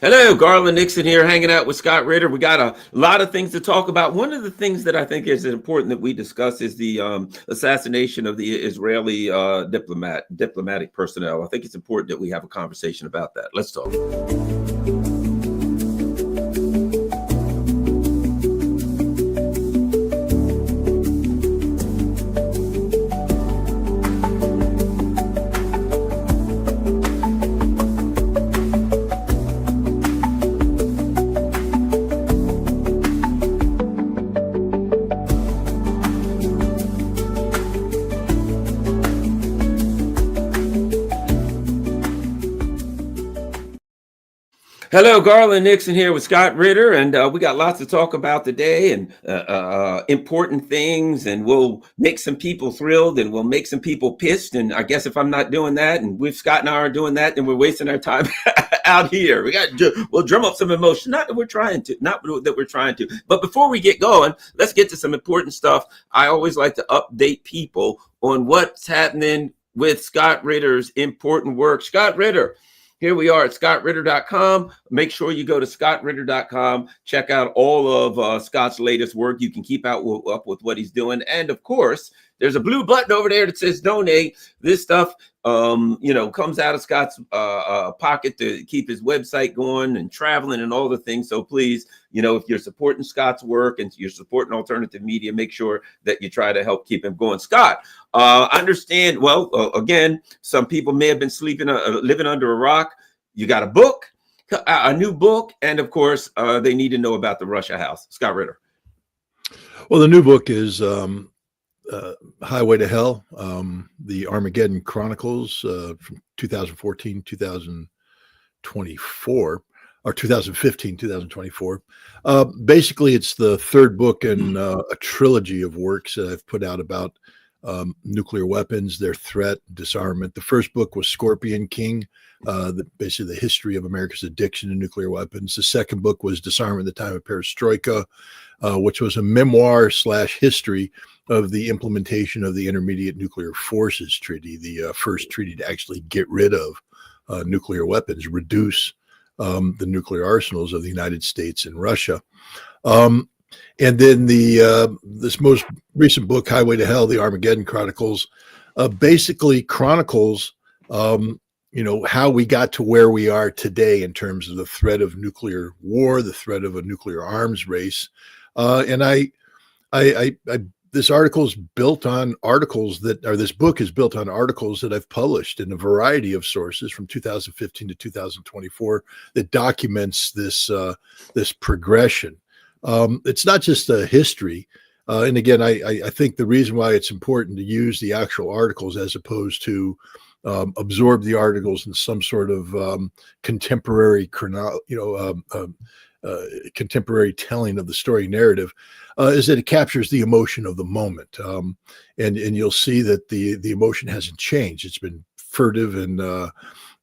Hello, Garland Nixon here, hanging out with Scott Ritter. We got a lot of things to talk about. One of the things that I think is important that we discuss is the assassination of the Israeli diplomatic personnel. I think it's important that we have a conversation about that. Let's talk. Hello, Garland Nixon here with Scott Ritter, and we got lots to talk about today and important things, and we'll make some people thrilled and we'll make some people pissed. And I guess if I'm not doing that, and if Scott and I are doing that, then we're wasting our time out here. We'll drum up some emotion. Not that we're trying to. But before we get going, let's get to some important stuff. I always like to update people on what's happening with Scott Ritter's important work. Scott Ritter. Here we are at scottritter.com. Make sure you go to scottritter.com. Check out all of Scott's latest work. You can keep up with what he's doing. And of course, there's a blue button over there that says donate. This stuff, comes out of Scott's pocket to keep his website going and traveling and all the things. So please, if you're supporting Scott's work and you're supporting alternative media, make sure that you try to help keep him going. Scott, understand, again, some people may have been living under a rock. You got a book, a new book, and of course, they need to know about the Russia House. Scott Ritter. Well, the new book is Highway to Hell, the Armageddon Chronicles from 2014, 2024, or 2015, 2024. Basically, it's the third book in a trilogy of works that I've put out about nuclear weapons, their threat, disarmament. The first book was Scorpion King, basically the history of America's addiction to nuclear weapons. The second book was Disarmament at the Time of Perestroika, which was a memoir / history of the implementation of the Intermediate Nuclear Forces Treaty, the first treaty to actually get rid of nuclear weapons, reduce the nuclear arsenals of the United States and Russia. And then this most recent book, Highway to Hell, the Armageddon Chronicles, basically chronicles, how we got to where we are today in terms of the threat of nuclear war, the threat of a nuclear arms race. This article is built on this book is built on articles that I've published in a variety of sources from 2015 to 2024 that documents this progression. It's not just a history. And again, I think the reason why it's important to use the actual articles as opposed to absorb the articles in some sort of contemporary contemporary telling of the story narrative is that it captures the emotion of the moment. And you'll see that the emotion hasn't changed. It's been furtive and,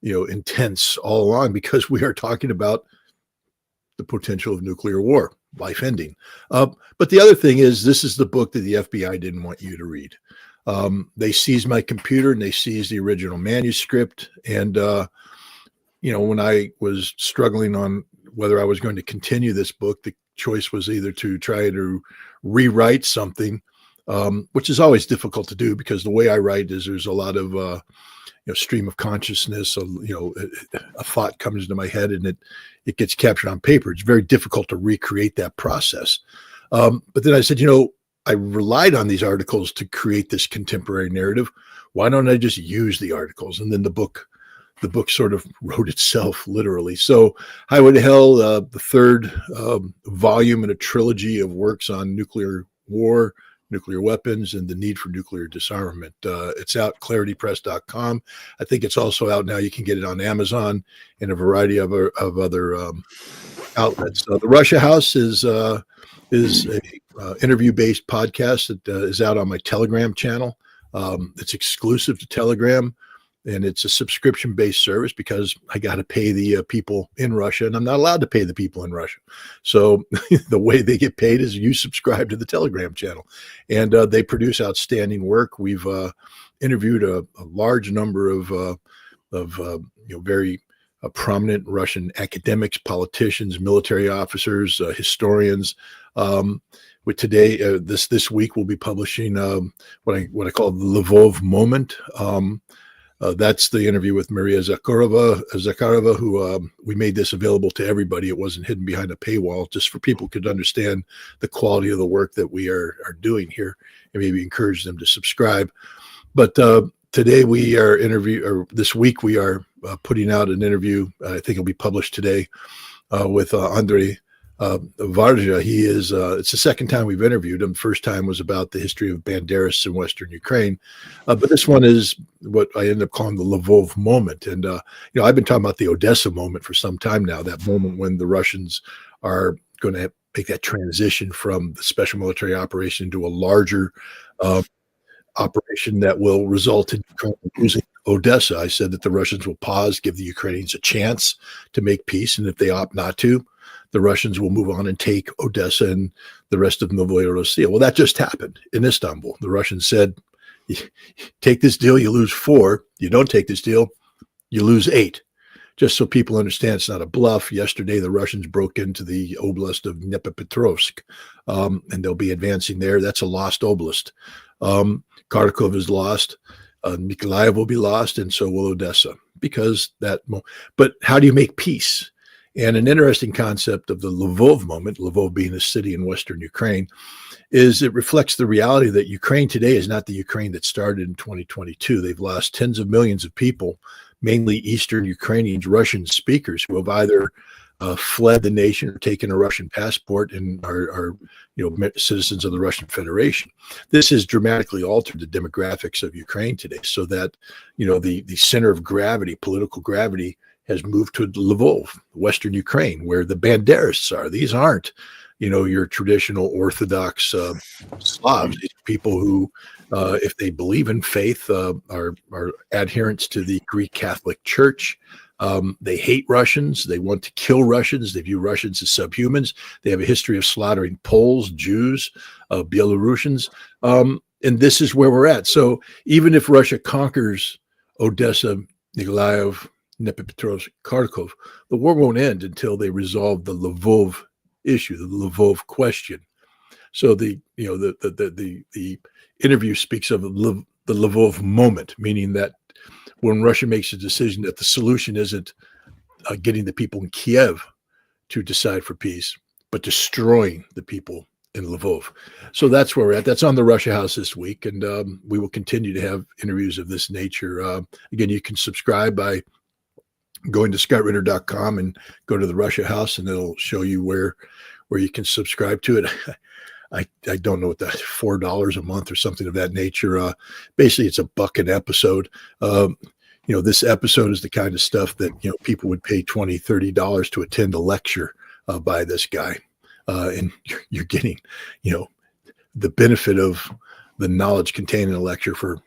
intense all along because we are talking about the potential of nuclear war, life ending. But the other thing is, this is the book that the FBI didn't want you to read. They seized my computer and they seized the original manuscript. And, when I was struggling on whether I was going to continue this book, the choice was either to try to rewrite something, which is always difficult to do because the way I write is there's a lot of, stream of consciousness. A thought comes into my head and it gets captured on paper. It's very difficult to recreate that process. But then I said, I relied on these articles to create this contemporary narrative. Why don't I just use the articles? And then the book sort of wrote itself literally. So Highway to Hell, the third volume in a trilogy of works on nuclear war, nuclear weapons, and the need for nuclear disarmament. It's out claritypress.com. I think it's also out now. You can get it on Amazon and a variety of other outlets. The Russia House is a interview-based podcast that is out on my Telegram channel. It's exclusive to Telegram. And it's a subscription-based service because I got to pay the people in Russia, and I'm not allowed to pay the people in Russia. So the way they get paid is you subscribe to the Telegram channel, and they produce outstanding work. We've interviewed a large number of very prominent Russian academics, politicians, military officers, historians. With today, this week, we'll be publishing what I call the Lvov moment. That's the interview with Maria Zakharova, who we made this available to everybody. It wasn't hidden behind a paywall, just for people could understand the quality of the work that we are doing here, and maybe encourage them to subscribe. But today this week we are putting out an interview. I think it'll be published today with Andrei Varja. He is, it's the second time we've interviewed him. First time was about the history of Banderists in Western Ukraine. But this one is what I ended up calling the Lvov moment. And, I've been talking about the Odessa moment for some time now, that moment when the Russians are going to make that transition from the special military operation to a larger operation that will result in Ukraine losing Odessa. I said that the Russians will pause, give the Ukrainians a chance to make peace. And if they opt not to, the Russians will move on and take Odessa and the rest of Novorossiya. Well, that just happened in Istanbul. The Russians said, take this deal, you lose 4. You don't take this deal, you lose 8. Just so people understand, it's not a bluff. Yesterday, the Russians broke into the oblast of Dnipropetrovsk, and they'll be advancing there. That's a lost oblast. Kharkov is lost. Mykolaiv will be lost, and so will Odessa. But how do you make peace? And an interesting concept of the Lvov moment, Lvov being a city in Western Ukraine, is it reflects the reality that Ukraine today is not the Ukraine that started in 2022. They've lost tens of millions of people, mainly Eastern Ukrainians, Russian speakers, who have either fled the nation or taken a Russian passport and are citizens of the Russian Federation. This has dramatically altered the demographics of Ukraine today, so that the center of gravity, political gravity, has moved to Lvov, Western Ukraine, where the Banderists are. These aren't, your traditional Orthodox Slavs. These are people who, if they believe in faith, are adherents to the Greek Catholic Church. They hate Russians. They want to kill Russians. They view Russians as subhumans. They have a history of slaughtering Poles, Jews, Belarusians. And this is where we're at. So even if Russia conquers Odessa, Mykolaiv, Dnipropetrovsk, Kharkov, the war won't end until they resolve the Lvov issue, the Lvov question. So the interview speaks of the Lvov moment, meaning that when Russia makes a decision that the solution isn't getting the people in Kiev to decide for peace, but destroying the people in Lvov. So that's where we're at. That's on the Russia House this week, and we will continue to have interviews of this nature. Again, you can subscribe by going to scottritter.com and go to the Russia House, and it'll show you where you can subscribe to it. I don't know what that $4 a month or something of that nature. Basically, it's $1 an episode. This episode is the kind of stuff that people would pay $20, $30 to attend a lecture by this guy, and you're getting the benefit of the knowledge contained in a lecture for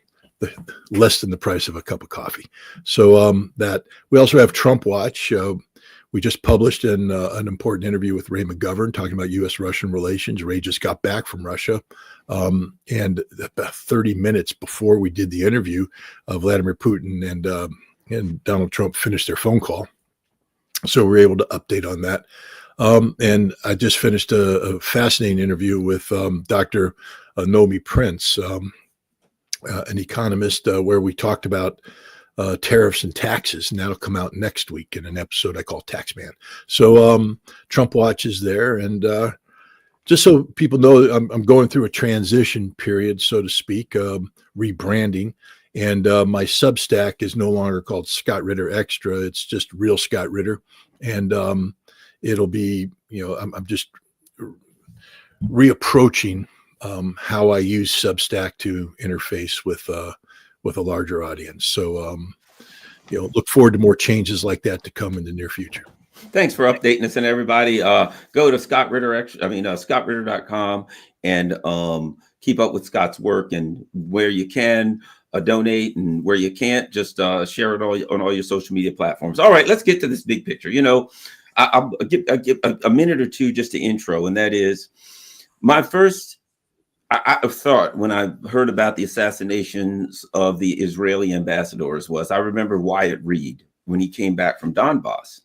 less than the price of a cup of coffee. So that we also have Trump Watch. We just published an important interview with Ray McGovern talking about U.S.-Russian relations. Ray just got back from Russia. And about 30 minutes before we did the interview, Vladimir Putin and Donald Trump finished their phone call. So we were able to update on that. And I just finished a fascinating interview with Dr. Nomi Prince, an economist, where we talked about tariffs and taxes, and that'll come out next week in an episode I call Taxman. So Trump Watch is there, and just so people know, I'm going through a transition period, so to speak, rebranding, and my Substack is no longer called Scott Ritter Extra. It's just Real Scott Ritter, and it'll be, I'm just reapproaching how I use Substack to interface with a larger audience. So, look forward to more changes like that to come in the near future. Thanks for updating us, and everybody. Go to scottritter.com and keep up with Scott's work, and where you can donate, and where you can't, just share it all on all your social media platforms. All right, let's get to this big picture. I'll give a minute or two just to intro, and that is my first. I thought when I heard about the assassinations of the Israeli ambassadors I remember Wyatt Reed. when he came back from Donbass.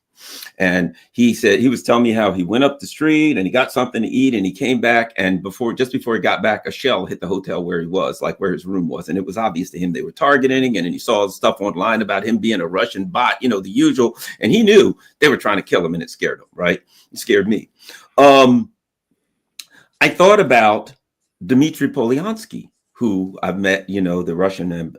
And he said, he was telling me how he went up the street and he got something to eat and he came back, and just before he got back, a shell hit the hotel where he was, like where his room was. And it was obvious to him they were targeting, and then he saw stuff online about him being a Russian bot, the usual. And he knew they were trying to kill him, and it scared him, right? It scared me. I thought about Dmitry Polyansky, who I've met, the Russian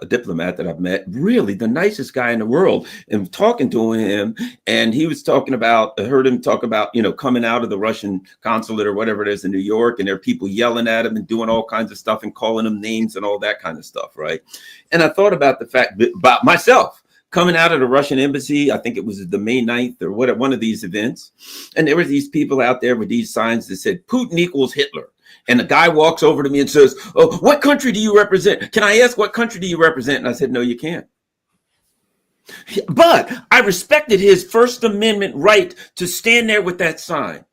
diplomat that I've met, really the nicest guy in the world, and talking to him. And he was talking about, I heard him talk about, coming out of the Russian consulate or whatever it is in New York, and there are people yelling at him and doing all kinds of stuff and calling him names and all that kind of stuff, right? And I thought about the fact that about myself coming out of the Russian embassy. I think it was the May 9th or one of these events. And there were these people out there with these signs that said, Putin equals Hitler. And the guy walks over to me and says, "Oh, what country do you represent? Can I ask what country do you represent?" And I said, "No, you can't." But I respected his First Amendment right to stand there with that sign.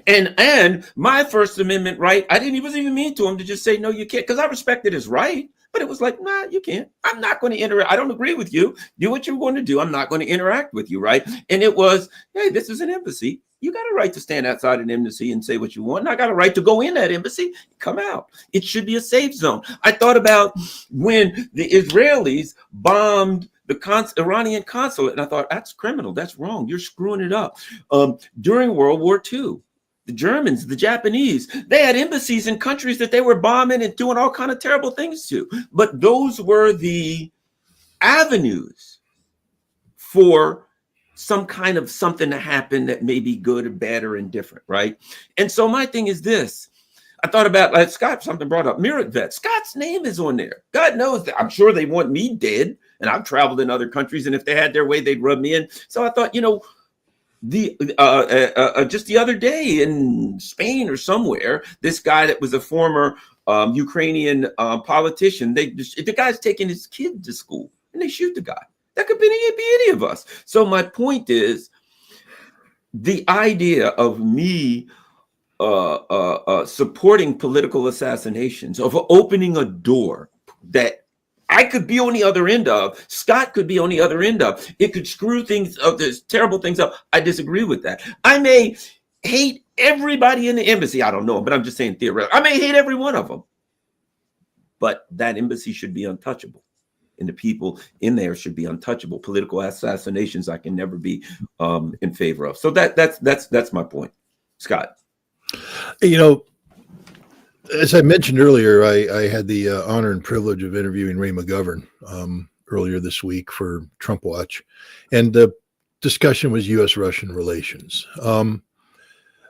And my First Amendment right, he wasn't even mean to him to just say, "No, you can't," because I respected his right. But it was like, "Nah, you can't. I'm not going to interact. I don't agree with you. Do what you're going to do. I'm not going to interact with you," right? And it was, hey, this is an embassy. You got a right to stand outside an embassy and say what you want. And I got a right to go in that embassy, come out. It should be a safe zone. I thought about when the Israelis bombed the Iranian consulate, and I thought, that's criminal. That's wrong. You're screwing it up. During World War II, the Germans, the Japanese, they had embassies in countries that they were bombing and doing all kind of terrible things to. But those were the avenues for some kind of something to happen that may be good or bad or indifferent, right? And so my thing is this. I thought about, like Scott, something brought up, Merit Vet. Scott's name is on there. God knows that. I'm sure they want me dead. And I've traveled in other countries, and if they had their way, they'd rub me in. So I thought, just the other day in Spain or somewhere, this guy that was a former Ukrainian politician, the guy's taking his kid to school, and they shoot the guy. That could be any of us. So my point is, the idea of me supporting political assassinations, of opening a door that I could be on the other end of, Scott could be on the other end of, it could screw things up, there's terrible things up. I disagree with that. I may hate everybody in the embassy. I don't know, but I'm just saying theoretically. I may hate every one of them, but that embassy should be untouchable. And the people in there should be untouchable. Political assassinations, I can never be in favor of. So that's my point, Scott. As I mentioned earlier, I had the honor and privilege of interviewing Ray McGovern earlier this week for Trump Watch, and the discussion was U.S.-Russian relations.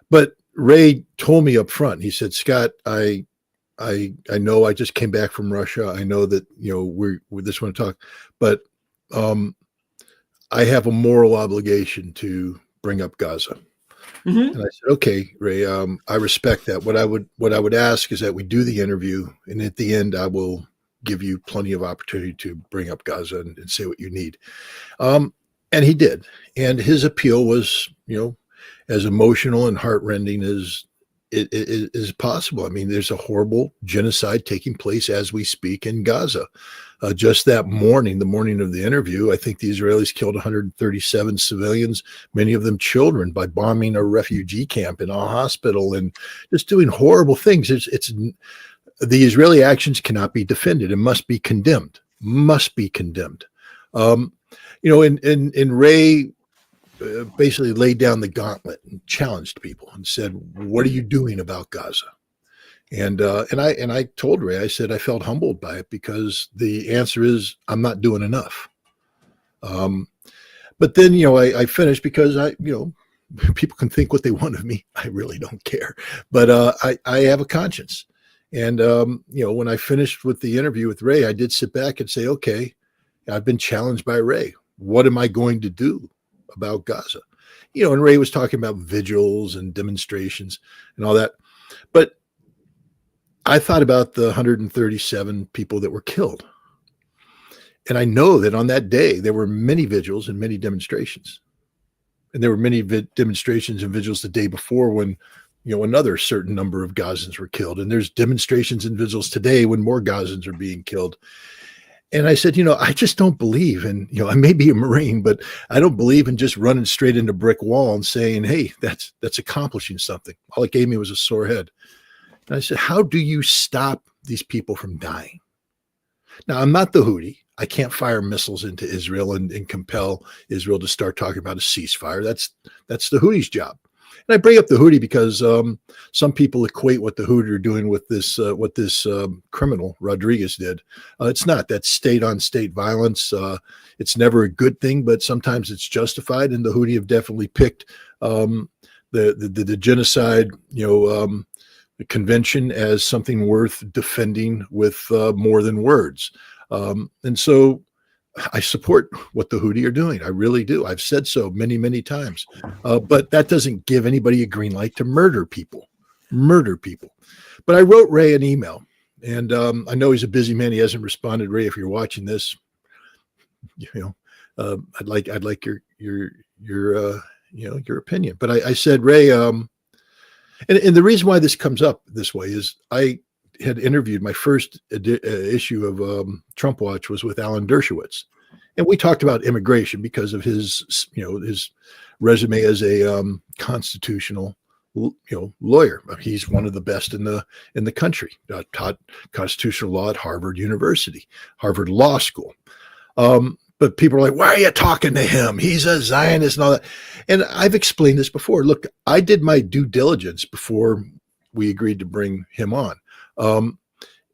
But Ray told me up front. He said, "Scott, I know I just came back from Russia. I know that, we just want to talk, but I have a moral obligation to bring up Gaza." Mm-hmm. And I said, "Okay, Ray, I respect that. What I would ask is that we do the interview, and at the end, I will give you plenty of opportunity to bring up Gaza and say what you need." And he did. And his appeal was, as emotional and heartrending as it is possible. I mean, there's a horrible genocide taking place as we speak in Gaza. Just that morning, the morning of the interview, I think the Israelis killed 137 civilians, many of them children, by bombing a refugee camp and a hospital and just doing horrible things. It's the Israeli actions cannot be defended and must be condemned. Must be condemned. And Ray basically laid down the gauntlet and challenged people and said, "What are you doing about Gaza?" And I told Ray, I said, I felt humbled by it because the answer is, I'm not doing enough. But then, I finished because people can think what they want of me. I really don't care, but I have a conscience. And, when I finished with the interview with Ray, I did sit back and say, okay, I've been challenged by Ray. What am I going to do about Gaza? And Ray was talking about vigils and demonstrations and all that. But I thought about the 137 people that were killed. And I know that on that day, there were many vigils and many demonstrations. And there were many demonstrations and vigils the day before when, another certain number of Gazans were killed. And there's demonstrations and vigils today when more Gazans are being killed. And I said, I just don't believe in, I may be a Marine, but I don't believe in just running straight into a brick wall and saying, hey, that's accomplishing something. All it gave me was a sore head. And I said, how do you stop these people from dying? Now, I'm not the Houthi. I can't fire missiles into Israel and compel Israel to start talking about a ceasefire. That's the Houthis' job. And I bring up the Houthi because some people equate what the Houthi are doing with this, what this criminal Rodriguez did. It's not. That's state-on-state violence. It's never a good thing, but sometimes it's justified. And the Houthi have definitely picked the genocide, the convention as something worth defending with more than words. And so I support what the Houthi are doing. I really do. I've said so many, many times. But that doesn't give anybody a green light to murder people. But I wrote Ray an email, and I know he's a busy man. He hasn't responded. Ray, if you're watching this, I'd like your opinion. But I said, Ray, and the reason why this comes up this way is I had interviewed my first issue of Trump Watch was with Alan Dershowitz. And we talked about immigration because of his resume as a constitutional, lawyer. He's one of the best in the country. Taught constitutional law at Harvard University, Harvard Law School. But people are like, why are you talking to him? He's a Zionist and all that. And I've explained this before. Look, I did my due diligence before we agreed to bring him on.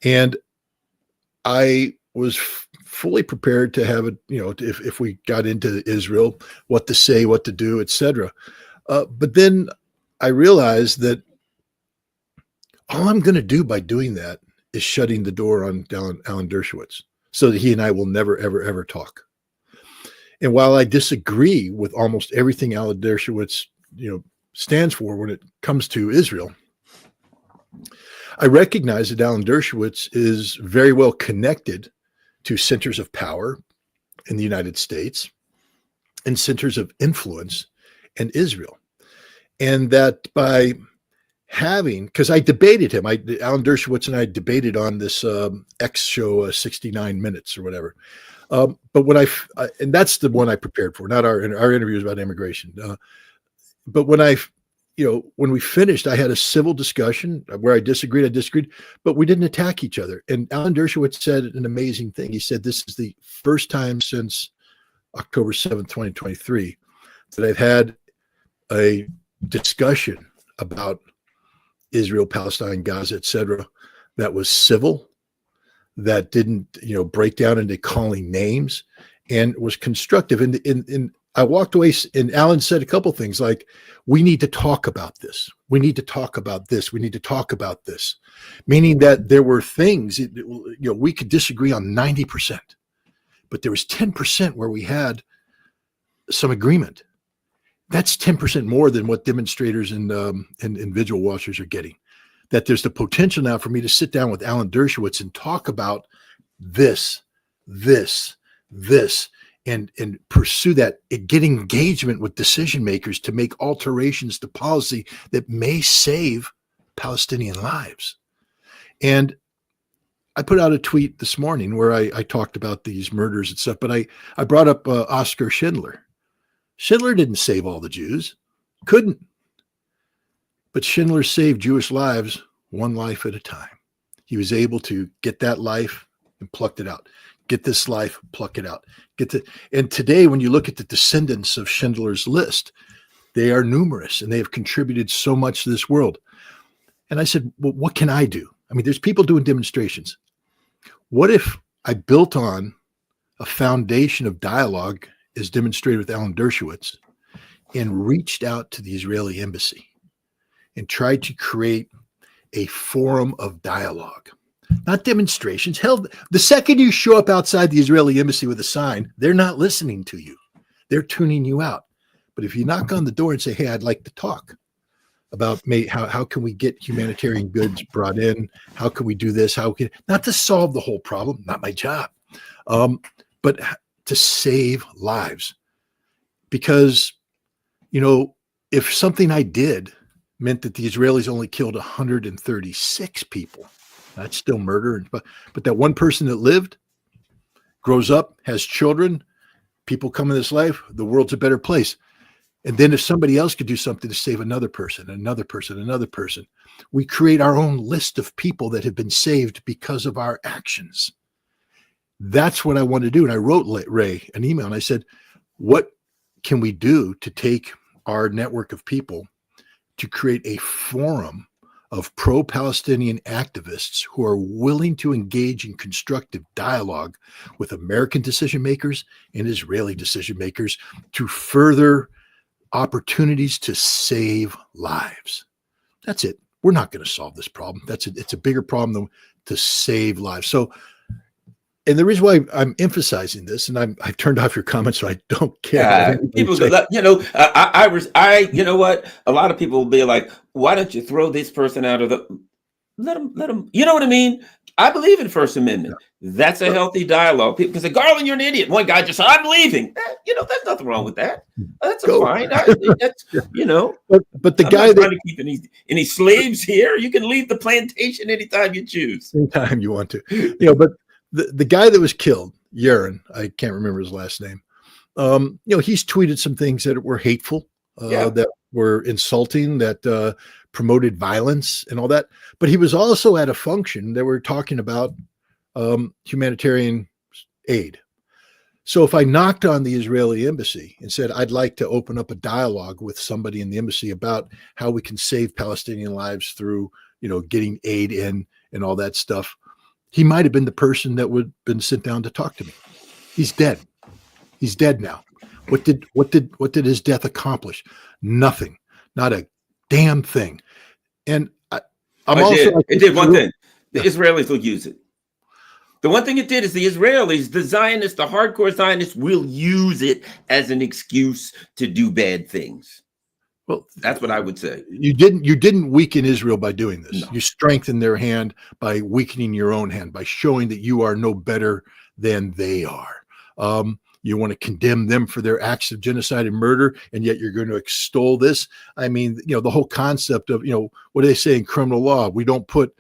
And I was fully prepared to have it, if we got into Israel, what to say, what to do, etc. But then I realized that all I'm going to do by doing that is shutting the door on Alan Dershowitz so that he and I will never, ever, ever talk. And while I disagree with almost everything Alan Dershowitz, stands for when it comes to Israel, I recognize that Alan Dershowitz is very well connected to centers of power in the United States and centers of influence in Israel. And that by having, because I debated him, Alan Dershowitz and I debated on this X show, 69 Minutes or whatever. But when and that's the one I prepared for, not our interview was about immigration. But when we finished, I had a civil discussion where I disagreed, but we didn't attack each other. And Alan Dershowitz said an amazing thing. He said, this is the first time since October 7th, 2023, that I've had a discussion about Israel, Palestine, Gaza, etc., that was civil, that didn't, break down into calling names, and was constructive. And I walked away, and Alan said a couple things like, we need to talk about this. We need to talk about this. We need to talk about this. Meaning that there were things, we could disagree on 90%, but there was 10% where we had some agreement. That's 10% more than what demonstrators and vigil watchers are getting. That there's the potential now for me to sit down with Alan Dershowitz and talk about this, and pursue that, get engagement with decision makers to make alterations to policy that may save Palestinian lives. And I put out a tweet this morning where I talked about these murders and stuff, but I brought up Oskar Schindler. Schindler didn't save all the Jews, couldn't. But Schindler saved Jewish lives one life at a time. He was able to get that life and plucked it out. Get this life, pluck it out. And today, when you look at the descendants of Schindler's List, they are numerous and they have contributed so much to this world. And I said, well, what can I do? I mean, there's people doing demonstrations. What if I built on a foundation of dialogue as demonstrated with Alan Dershowitz and reached out to the Israeli embassy and tried to create a forum of dialogue? Not demonstrations. Hell, the second you show up outside the Israeli embassy with a sign, they're not listening to you. They're tuning you out. But if you knock on the door and say, hey, I'd like to talk about how can we get humanitarian goods brought in? How can we do this? Not to solve the whole problem, not my job, but to save lives. Because, if something I did meant that the Israelis only killed 136 people, that's still murder. But that one person that lived, grows up, has children, people come in this life, the world's a better place. And then if somebody else could do something to save another person, another person, another person, we create our own list of people that have been saved because of our actions. That's what I want to do. And I wrote Ray an email and I said, what can we do to take our network of people to create a forum of pro-Palestinian activists who are willing to engage in constructive dialogue with American decision makers and Israeli decision makers to further opportunities to save lives? That's it. We're not going to solve this problem. It's a bigger problem than to save lives. So, and the reason why I'm emphasizing this, and I've turned off your comments, so I don't care. People, you know what? A lot of people will be like, "Why don't you throw this person out of the? Let them. You know what I mean? I believe in First Amendment. That's a healthy dialogue. People can say, "Garland, you're an idiot." One guy just said, "I'm leaving." There's nothing wrong with that. That's fine. That's But the I'm guy not that trying to keep any slaves here. You can leave the plantation anytime you choose. anytime you want to, but. The guy that was killed, Yaron, I can't remember his last name. He's tweeted some things that were hateful, that were insulting, that promoted violence and all that. But he was also at a function that we're talking about humanitarian aid. So if I knocked on the Israeli embassy and said, I'd like to open up a dialogue with somebody in the embassy about how we can save Palestinian lives through, getting aid in and all that stuff, he might have been the person that would have been sent down to talk to me. He's dead. He's dead now. What did his death accomplish? Nothing. Not a damn thing. And it did one thing. The Israelis will use it. The one thing it did is the Israelis, the Zionists, the hardcore Zionists will use it as an excuse to do bad things. Well, that's what I would say. You didn't weaken Israel by doing this. No. You strengthened their hand by weakening your own hand, by showing that you are no better than they are. You want to condemn them for their acts of genocide and murder, and yet you're going to extol this. I mean, the whole concept of, what do they say in criminal law? We don't put,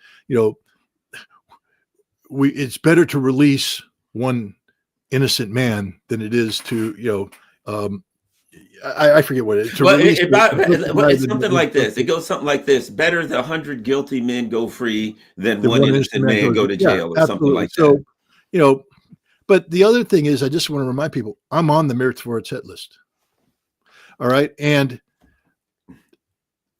it's better to release one innocent man than it is to, I forget what it is. It's something like this. It goes something like this: better the 100 guilty men go free than one innocent man go to jail, or something like that. So, but the other thing is, I just want to remind people, I'm on the Meritorious hit list. All right, and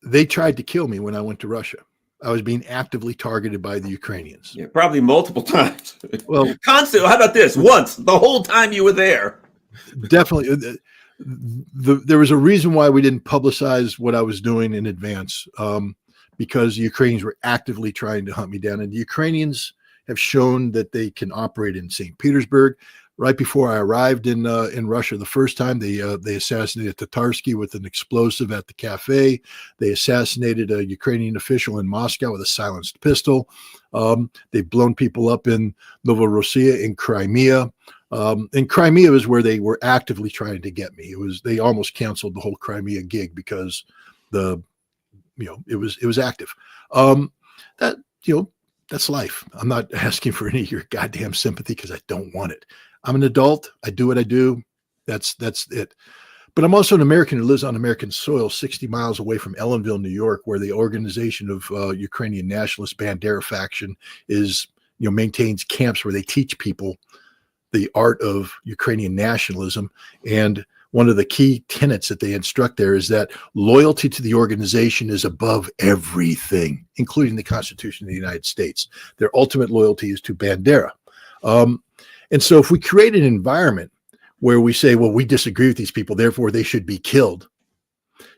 they tried to kill me when I went to Russia. I was being actively targeted by the Ukrainians. Yeah, probably multiple times. Well, constantly. How about this? Once, the whole time you were there. Definitely. There was a reason why we didn't publicize what I was doing in advance, because the Ukrainians were actively trying to hunt me down. And the Ukrainians have shown that they can operate in St. Petersburg. Right before I arrived in Russia the first time, they assassinated Tatarsky with an explosive at the cafe. They assassinated a Ukrainian official in Moscow with a silenced pistol. They've blown people up in Novorossiya, in Crimea. And Crimea was where they were actively trying to get me. They almost canceled the whole Crimea gig because it was active. That's life. I'm not asking for any of your goddamn sympathy because I don't want it. I'm an adult. I do what I do. That's it. But I'm also an American who lives on American soil, 60 miles away from Ellenville, New York, where the organization of Ukrainian nationalist Bandera faction maintains camps where they teach people the art of Ukrainian nationalism. And one of the key tenets that they instruct there is that loyalty to the organization is above everything, including the Constitution of the United States. Their ultimate loyalty is to Bandera. And so if we create an environment where we say, well, we disagree with these people, therefore they should be killed,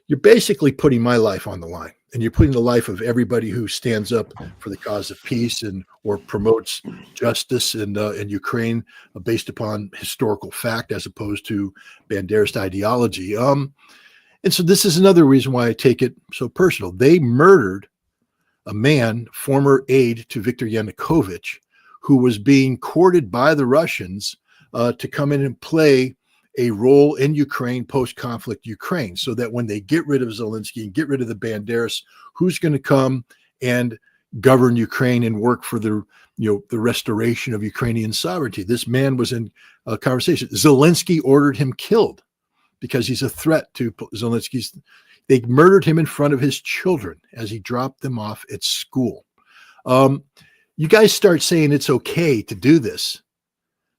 you're basically putting my life on the line. And you're putting the life of everybody who stands up for the cause of peace or promotes justice in Ukraine based upon historical fact as opposed to Banderist ideology. And so this is another reason why I take it so personal. They murdered a man, former aide to Viktor Yanukovych, who was being courted by the Russians to come in and play a role in Ukraine, post-conflict Ukraine, so that when they get rid of Zelensky and get rid of the Banderas, who's going to come and govern Ukraine and work for the restoration of Ukrainian sovereignty. This man was in a conversation. Zelensky ordered him killed because he's a threat to Zelensky's. They murdered him in front of his children as he dropped them off at school. You guys start saying it's okay to do this.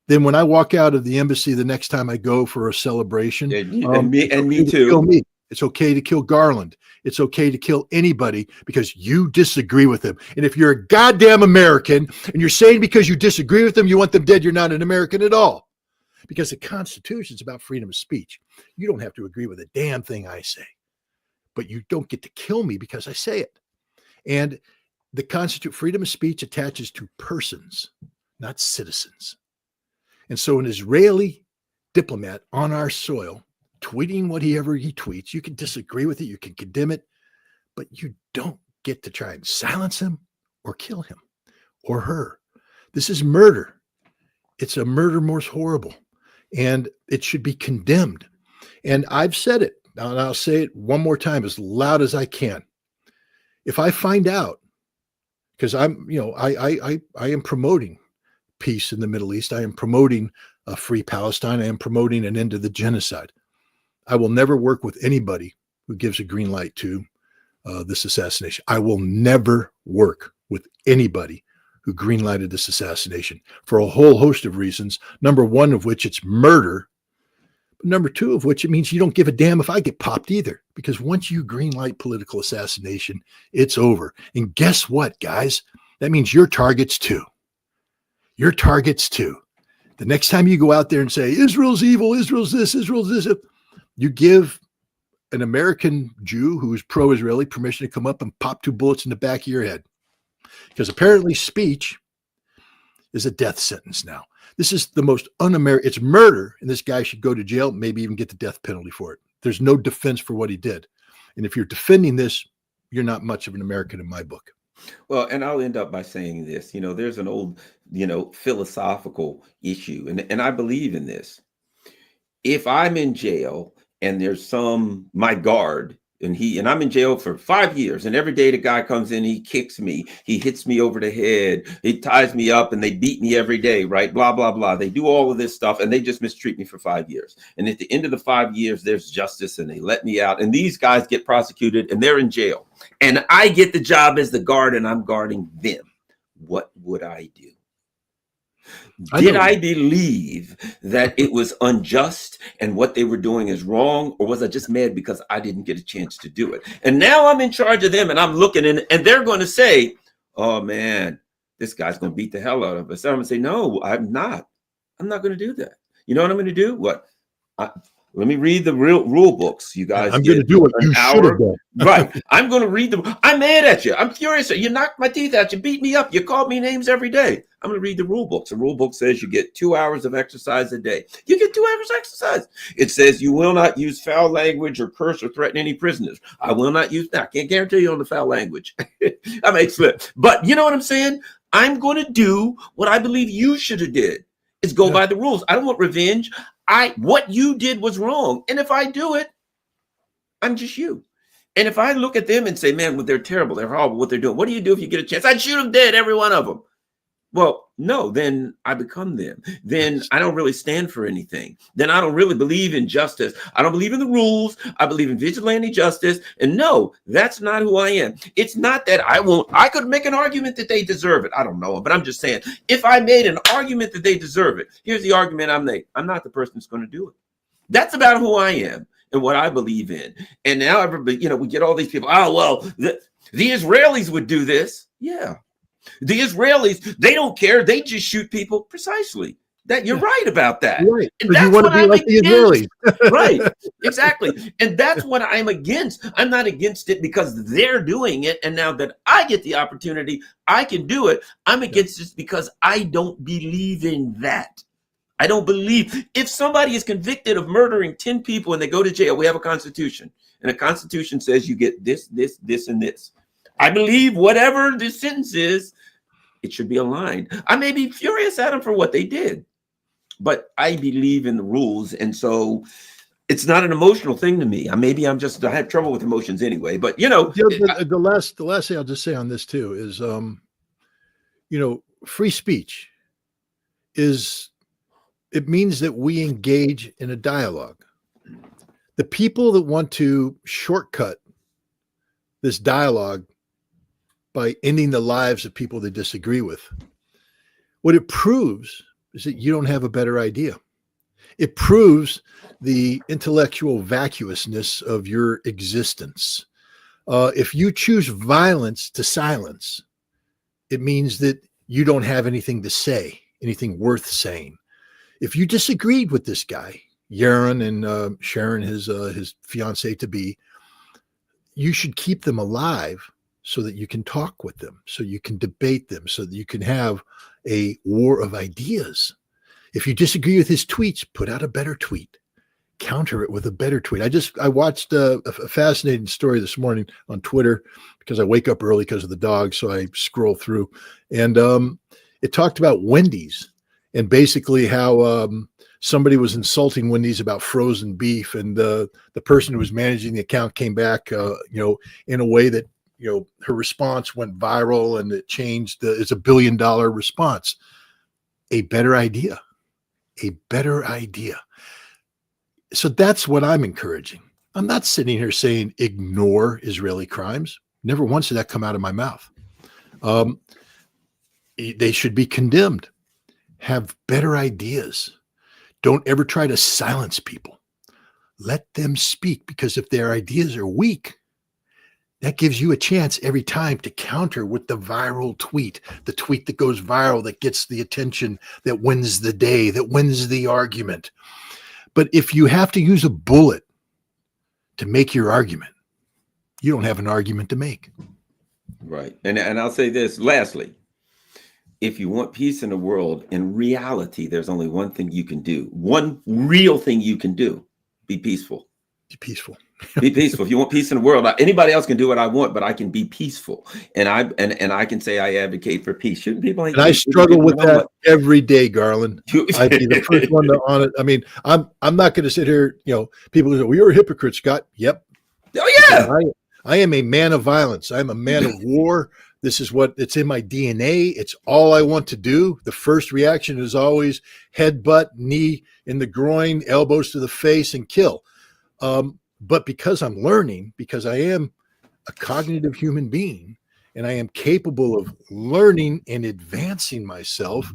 Then when I walk out of the embassy the next time I go for a celebration, and me too. It's okay to kill Garland. It's okay to kill anybody because you disagree with them. And if you're a goddamn American and you're saying because you disagree with them, you want them dead, you're not an American at all. Because the Constitution is about freedom of speech. You don't have to agree with a damn thing I say, but you don't get to kill me because I say it. And the Constitution, freedom of speech attaches to persons, not citizens. And so an Israeli diplomat on our soil tweeting whatever he tweets, you can disagree with it, you can condemn it, but you don't get to try and silence him or kill him or her. This is murder. It's a murder most horrible, and it should be condemned. And I've said it, and I'll say it one more time as loud as I can. If I find out, because I am promoting peace in the Middle East, I am promoting a free Palestine, I am promoting an end to the genocide. I will never work with anybody who gives a green light to this assassination. I will never work with anybody who greenlighted this assassination for a whole host of reasons. Number one of which it's murder. But number two of which it means you don't give a damn if I get popped either. Because once you greenlight political assassination, it's over. And guess what, guys? That means you're targets too. You're targets too. The next time you go out there and say, Israel's evil, Israel's this, you give an American Jew who is pro-Israeli permission to come up and pop 2 bullets in the back of your head. Because apparently speech is a death sentence now. This is the most un-American. It's murder, and this guy should go to jail, maybe even get the death penalty for it. There's no defense for what he did. And if you're defending this, you're not much of an American in my book. Well, and I'll end up by saying this. There's an old, philosophical issue, and I believe in this. If I'm in jail and there's my guard, and I'm in jail for 5 years, and every day the guy comes in, he kicks me, he hits me over the head, he ties me up, and they beat me every day, right? Blah, blah, blah. They do all of this stuff, and they just mistreat me for 5 years. And at the end of the 5 years, there's justice, and they let me out. And these guys get prosecuted, and they're in jail. And I get the job as the guard, and I'm guarding them. What would I do? Did I believe that it was unjust and what they were doing is wrong, or was I just mad because I didn't get a chance to do it? And now I'm in charge of them, and I'm looking and they're going to say, oh man, this guy's going to beat the hell out of us. And I'm going to say, no, I'm not. I'm not going to do that. You know what I'm going to do? What? Let me read the rule books. You guys, I'm going to do what you should have done. Right. I'm going to read them. I'm mad at you. I'm furious. You knocked my teeth out. You beat me up. You called me names every day. I'm going to read the rule books. The rule book says you get 2 hours of exercise a day. You get 2 hours exercise. It says you will not use foul language or curse or threaten any prisoners. I will not use that. I can't guarantee you on the foul language. I may slip. But you know what I'm saying? I'm going to do what I believe you should have did. Is go by the rules. I don't want revenge. What you did was wrong. And if I do it, I'm just you. And if I look at them and say, man, well, they're terrible, they're horrible, what they're doing, what do you do if you get a chance? I'd shoot them dead, every one of them. Well, no, then I become them. Then I don't really stand for anything. Then I don't really believe in justice. I don't believe in the rules. I believe in vigilante justice. And no, that's not who I am. It's not that I could make an argument that they deserve it. I don't know, but I'm just saying, if I made an argument that they deserve it, here's the argument I make. I'm not the person that's going to do it. That's about who I am and what I believe in. And now everybody, we get all these people, oh, well, the Israelis would do this. Yeah. The Israelis, they don't care. They just shoot people. Precisely. That you're right about that. Right. And that's you want to be like the Israelis. Right. Exactly. And that's what I'm against. I'm not against it because they're doing it. And now that I get the opportunity, I can do it. I'm against it because I don't believe in that. I don't believe if somebody is convicted of murdering 10 people and they go to jail, we have a constitution. And the constitution says you get this, this, this, and this. I believe whatever the sentence is, it should be aligned. I may be furious at them for what they did, but I believe in the rules. And so It's not an emotional thing to me. Maybe I have trouble with emotions anyway, but you know, The last thing I'll just say on this too is, free speech it means that we engage in a dialogue. The people that want to shortcut this dialogue by ending the lives of people they disagree with, what it proves is that you don't have a better idea. It proves the intellectual vacuousness of your existence. If you choose violence to silence, it means that you don't have anything to say, anything worth saying. If you disagreed with this guy, Yaron and Sharon, his fiancée to be, you should keep them alive so that you can talk with them, so you can debate them, so that you can have a war of ideas. If you disagree with his tweets, put out a better tweet. Counter it with a better tweet. I watched a fascinating story this morning on Twitter because I wake up early because of the dog, so I scroll through, and it talked about Wendy's and basically how somebody was insulting Wendy's about frozen beef, and the person who was managing the account came back, in a way that her response went viral and it changed. It's $1 billion response. A better idea. A better idea. So that's what I'm encouraging. I'm not sitting here saying ignore Israeli crimes. Never once did that come out of my mouth. They should be condemned. Have better ideas. Don't ever try to silence people. Let them speak, because if their ideas are weak, that gives you a chance every time to counter with the viral tweet, the tweet that goes viral, that gets the attention, that wins the day, that wins the argument. But if you have to use a bullet to make your argument, you don't have an argument to make. Right. And I'll say this lastly. If you want peace in the world, in reality, there's only one thing you can do. One real thing you can do. Be peaceful. Be peaceful. Be peaceful. If you want peace in the world, anybody else can do what I want, but I can be peaceful. And I can say I advocate for peace. Shouldn't people? And I struggle with that every day, Garland. I'd be the first one on it. I mean, I'm not going to sit here. People go, "Well, you're a hypocrite, Scott." Yep. Oh yeah. I am a man of violence. I'm a man of war. This is it's in my DNA. It's all I want to do. The first reaction is always headbutt, knee in the groin, elbows to the face, and kill. But because I'm learning, because I am a cognitive human being, and I am capable of learning and advancing myself,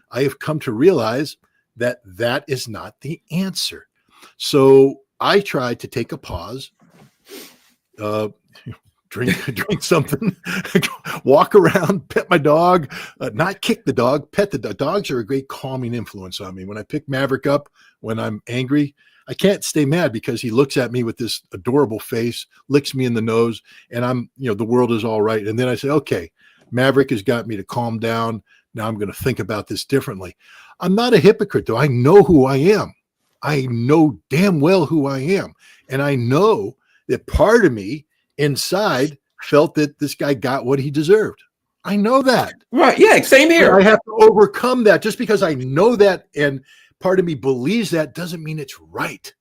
I have come to realize that that is not the answer. So I try to take a pause, drink something, walk around, pet my dog, not kick the dog, pet the dog. Dogs are a great calming influence on me. When I pick Maverick up, when I'm angry, I can't stay mad because he looks at me with this adorable face, licks me in the nose, and I'm, the world is all right. And then I say, okay, Maverick has got me to calm down. Now I'm going to think about this differently. I'm not a hypocrite, though. I know who I am. I know damn well who I am. And I know that part of me inside felt that this guy got what he deserved. I know that. Right. Yeah. Same here. But I have to overcome that. Just because I know that and part of me believes that doesn't mean it's right.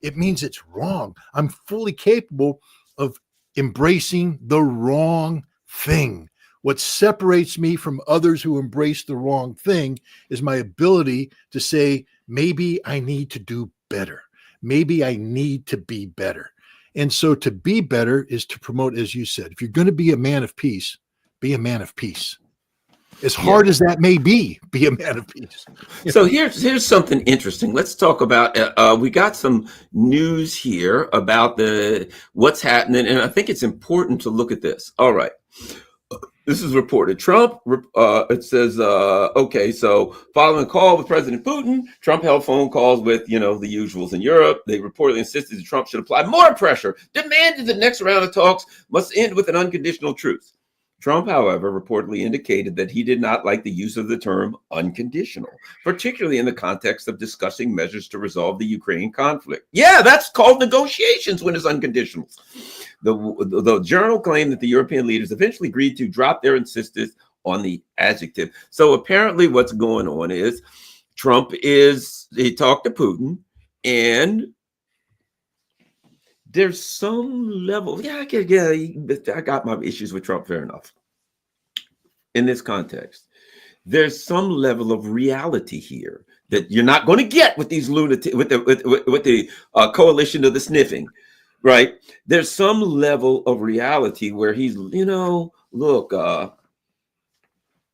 It means it's wrong. I'm fully capable of embracing the wrong thing. What separates me from others who embrace the wrong thing is my ability to say, maybe I need to do better. Maybe I need to be better. And so to be better is to promote, as you said, if you're going to be a man of peace, be a man of peace. As hard as that may be a man of peace. So here's something interesting. Let's talk about, we got some news here about what's happening. And I think it's important to look at this. All right. This is reported. Trump, it says, okay, so following a call with President Putin, Trump held phone calls with, the usuals in Europe. They reportedly insisted that Trump should apply more pressure, demanded the next round of talks must end with an unconditional truce. Trump, however, reportedly indicated that he did not like the use of the term unconditional, particularly in the context of discussing measures to resolve the Ukraine conflict. Yeah, that's called negotiations when it's unconditional. The journal claimed that the European leaders eventually agreed to drop their insistence on the adjective. So apparently what's going on is he talked to Putin, and there's some level. Yeah, I got my issues with Trump. Fair enough. In this context, there's some level of reality here that you're not going to get with these lunatic with the coalition of the sniffing, right? There's some level of reality where he's, look,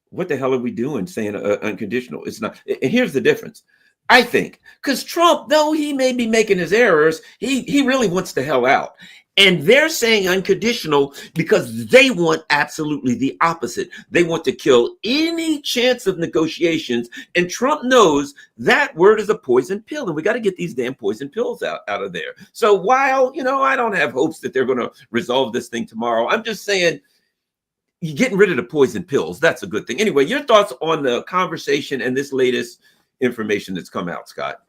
what the hell are we doing saying unconditional? It's not. And here's the difference. I think because Trump, though he may be making his errors, he really wants the hell out. And they're saying unconditional because they want absolutely the opposite. They want to kill any chance of negotiations. And Trump knows that word is a poison pill. And we got to get these damn poison pills out of there. So while, I don't have hopes that they're going to resolve this thing tomorrow, I'm just saying, you're getting rid of the poison pills. That's a good thing. Anyway, your thoughts on the conversation and this latest information that's come out, Scott?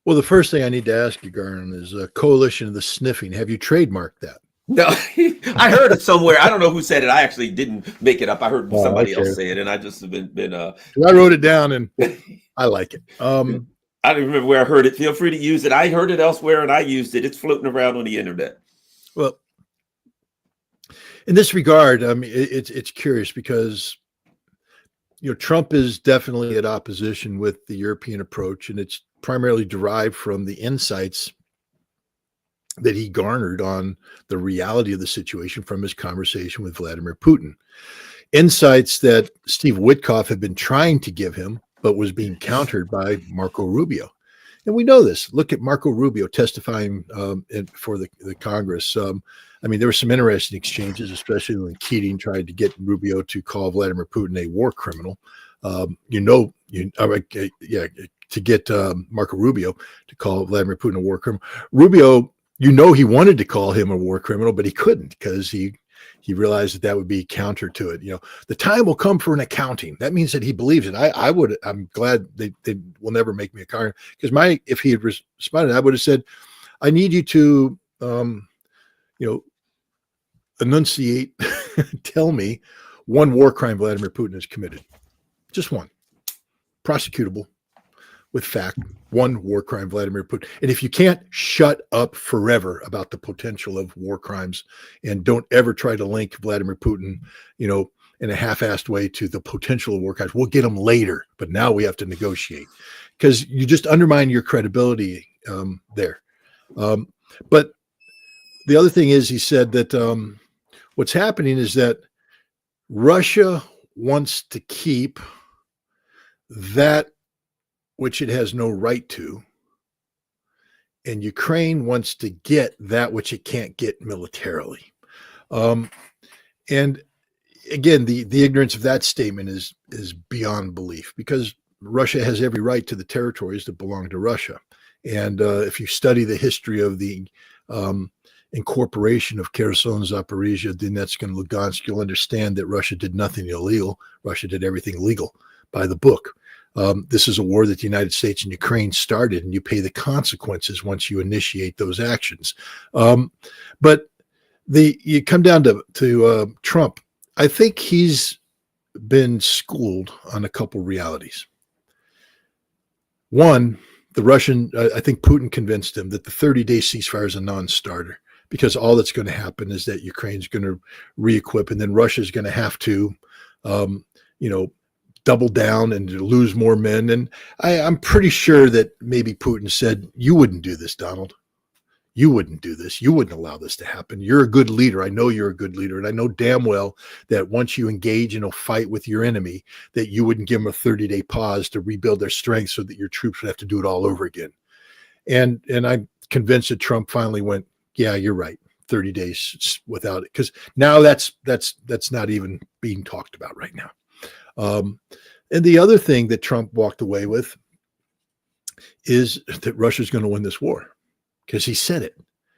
Well, the first thing I need to ask you, Garland, is a coalition of the sniffing. Have you trademarked that? No, I heard it somewhere. I don't know who said it. I actually didn't make it up. I heard somebody else say it, and I just have been I wrote it down, and I like it. I don't remember where I heard it. Feel free to use it. I heard it elsewhere, and I used it. It's floating around on the internet. Well, in this regard, I mean, it's curious because Trump is definitely at opposition with the European approach, and it's primarily derived from the insights that he garnered on the reality of the situation from his conversation with Vladimir Putin. Insights that Steve Witkoff had been trying to give him, but was being countered by Marco Rubio. And we know this. Look at Marco Rubio testifying for the Congress. I mean, there were some interesting exchanges, especially when Keating tried to get Rubio to call Vladimir Putin a war criminal. To get Marco Rubio to call Vladimir Putin a war criminal. Rubio, he wanted to call him a war criminal, but he couldn't because he realized that would be counter to it. The time will come for an accounting. That means that he believes it. I'm glad they will never make me a car, because if he had responded, I would have said, I need you to, enunciate, tell me one war crime Vladimir Putin has committed. Just one. Prosecutable with fact, one war crime Vladimir Putin. And if you can't, shut up forever about the potential of war crimes, and don't ever try to link Vladimir Putin, in a half-assed way to the potential of war crimes. We'll get them later, but now we have to negotiate, because you just undermine your credibility there. But the other thing is, he said that what's happening is that Russia wants to keep that which it has no right to, and Ukraine wants to get that which it can't get militarily. And again, the ignorance of that statement is beyond belief, because Russia has every right to the territories that belong to Russia. And if you study the history of the incorporation of Kherson, Zaporizhia, Donetsk, and Lugansk, you'll understand that Russia did nothing illegal. Russia did everything legal by the book. This is a war that the United States and Ukraine started, and you pay the consequences once you initiate those actions. But you come down to Trump. I think he's been schooled on a couple realities. One, I think Putin convinced him that the 30-day ceasefire is a non-starter, because all that's going to happen is that Ukraine's going to re-equip, and then Russia's going to have to, double down and lose more men. And I'm pretty sure that maybe Putin said, you wouldn't do this, Donald. You wouldn't do this. You wouldn't allow this to happen. You're a good leader. I know you're a good leader. And I know damn well that once you engage in a fight with your enemy, that you wouldn't give them a 30-day pause to rebuild their strength so that your troops would have to do it all over again. And I'm convinced that Trump finally went, yeah, you're right. 30 days without it. Because now that's not even being talked about right now. And the other thing that Trump walked away with is that Russia's going to win this war, because he said it.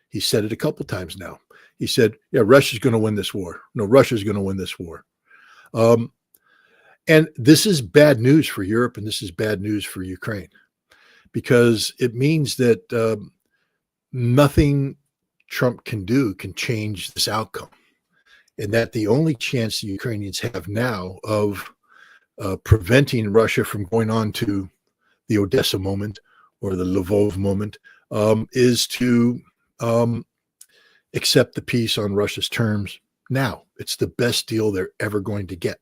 He said it a couple times now. He said, yeah, Russia's going to win this war. No, Russia's going to win this war. And this is bad news for Europe, and this is bad news for Ukraine, because it means that nothing Trump can do can change this outcome. And that the only chance the Ukrainians have now of preventing Russia from going on to the Odessa moment or the Lvov moment is to accept the peace on Russia's terms now. It's the best deal they're ever going to get.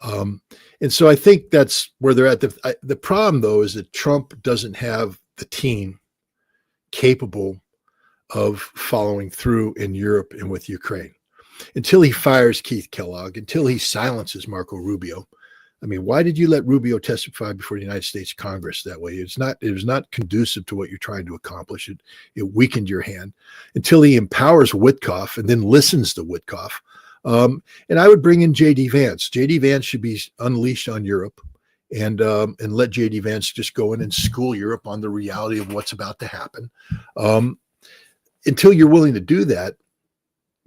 And so I think that's where they're at. The problem, though, is that Trump doesn't have the team capable of following through in Europe and with Ukraine. Until he fires Keith Kellogg, until he silences Marco Rubio. I mean, why did you let Rubio testify before the United States Congress that way? It was not conducive to what you're trying to accomplish. It weakened your hand. Until he empowers Witkoff and then listens to Witkoff. And I would bring in J.D. Vance. J.D. Vance should be unleashed on Europe and let J.D. Vance just go in and school Europe on the reality of what's about to happen. Until you're willing to do that,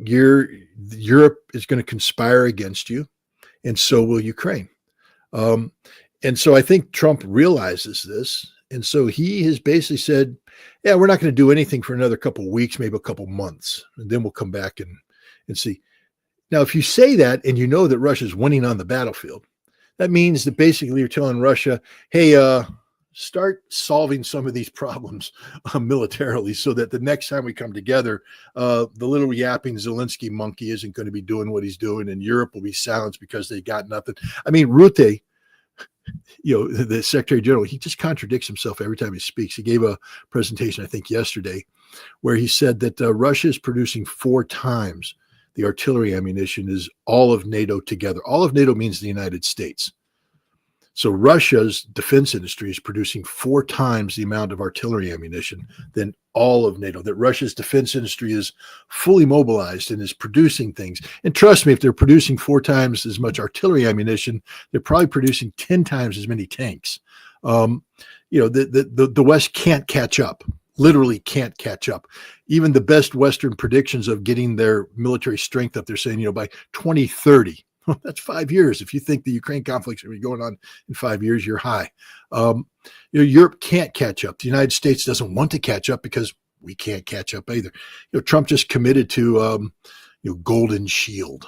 Europe is going to conspire against you, and so will Ukraine. And so I think Trump realizes this. And so he has basically said, yeah, we're not going to do anything for another couple of weeks, maybe a couple of months, and then we'll come back and see. Now, if you say that and you know that Russia's winning on the battlefield, that means that basically you're telling Russia, hey, start solving some of these problems militarily so that the next time we come together, the little yapping Zelensky monkey isn't going to be doing what he's doing, and Europe will be silenced because they got nothing. I mean, Rutte, the Secretary General, he just contradicts himself every time he speaks. He gave a presentation, I think, yesterday, where he said that Russia is producing 4 times the artillery ammunition is all of NATO together. All of NATO means the United States. So Russia's defense industry is producing 4 times the amount of artillery ammunition than all of NATO, that Russia's defense industry is fully mobilized and is producing things. And trust me, if they're producing 4 times as much artillery ammunition, they're probably producing 10 times as many tanks. The West can't catch up, literally can't catch up. Even the best Western predictions of getting their military strength up, they're saying, by 2030, that's 5 years. If you think the Ukraine conflict's going to be going on in 5 years, you're high. Europe can't catch up. The United States doesn't want to catch up because we can't catch up either. Trump just committed to, Golden Shield,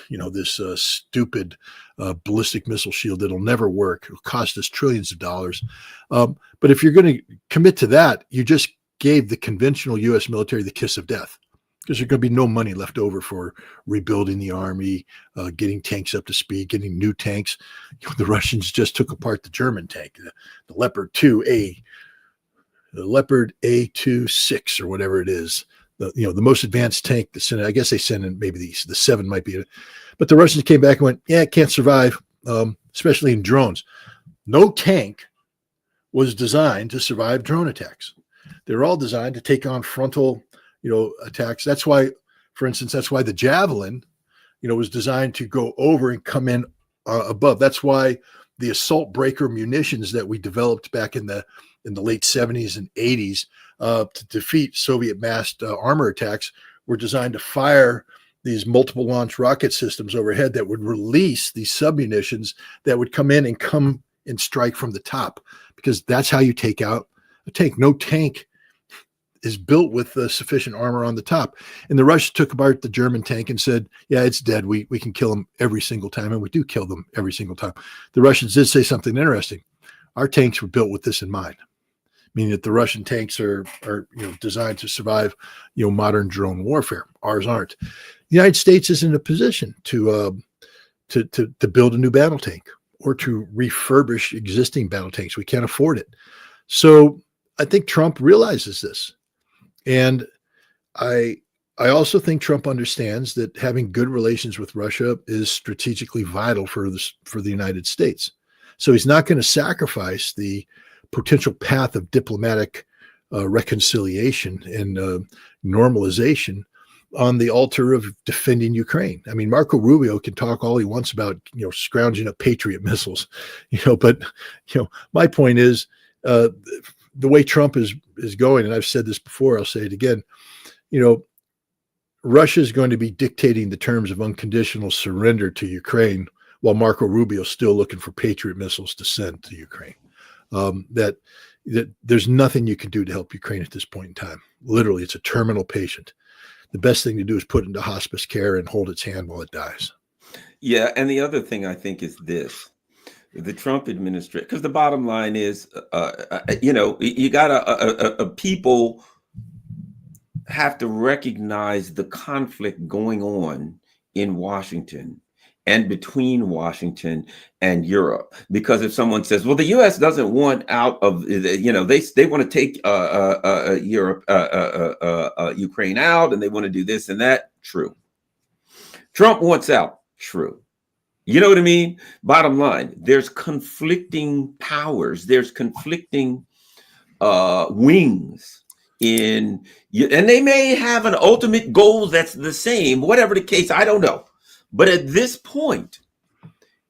this stupid ballistic missile shield that'll never work. It'll cost us trillions of dollars. But if you're going to commit to that, you just gave the conventional U.S. military the kiss of death, because there's going to be no money left over for rebuilding the army, getting tanks up to speed, getting new tanks. The Russians just took apart the German tank, the Leopard 2A, the Leopard A26 or whatever it is. The most advanced tank. I guess they sent in maybe the 7 might be it. But the Russians came back and went, yeah, it can't survive, especially in drones. No tank was designed to survive drone attacks. They're all designed to take on frontal attacks. That's why, for instance, the Javelin, was designed to go over and come in above. That's why the assault breaker munitions that we developed back in the late 70s and 80s to defeat Soviet massed armor attacks were designed to fire these multiple launch rocket systems overhead that would release these submunitions that would come in and strike from the top, because that's how you take out a tank. No tank is built with sufficient armor on the top. And the Russians took apart the German tank and said, yeah, it's dead. We can kill them every single time. And we do kill them every single time. The Russians did say something interesting. Our tanks were built with this in mind, meaning that the Russian tanks are designed to survive, modern drone warfare. Ours aren't. The United States is in a position to build a new battle tank or to refurbish existing battle tanks. We can't afford it. So I think Trump realizes this. And I also think Trump understands that having good relations with Russia is strategically vital for the United States. So he's not going to sacrifice the potential path of diplomatic reconciliation and normalization on the altar of defending Ukraine. I mean, Marco Rubio can talk all he wants about, scrounging up Patriot missiles, but my point is, the way Trump is going, and I've said this before, I'll say it again, Russia is going to be dictating the terms of unconditional surrender to Ukraine, while Marco Rubio is still looking for Patriot missiles to send to Ukraine. That there's nothing you can do to help Ukraine at this point in time. Literally, it's a terminal patient. The best thing to do is put it into hospice care and hold its hand while it dies. Yeah, and the other thing I think is this. The Trump administration, because the bottom line is, you got a people have to recognize the conflict going on in Washington and between Washington and Europe. Because if someone says, "Well, the U.S. doesn't want out of," they want to take Europe, Ukraine out, and they want to do this and that. True. Trump wants out. True. You know what I mean? Bottom line, there's conflicting powers. There's conflicting wings and they may have an ultimate goal that's the same, whatever the case, I don't know. But at this point,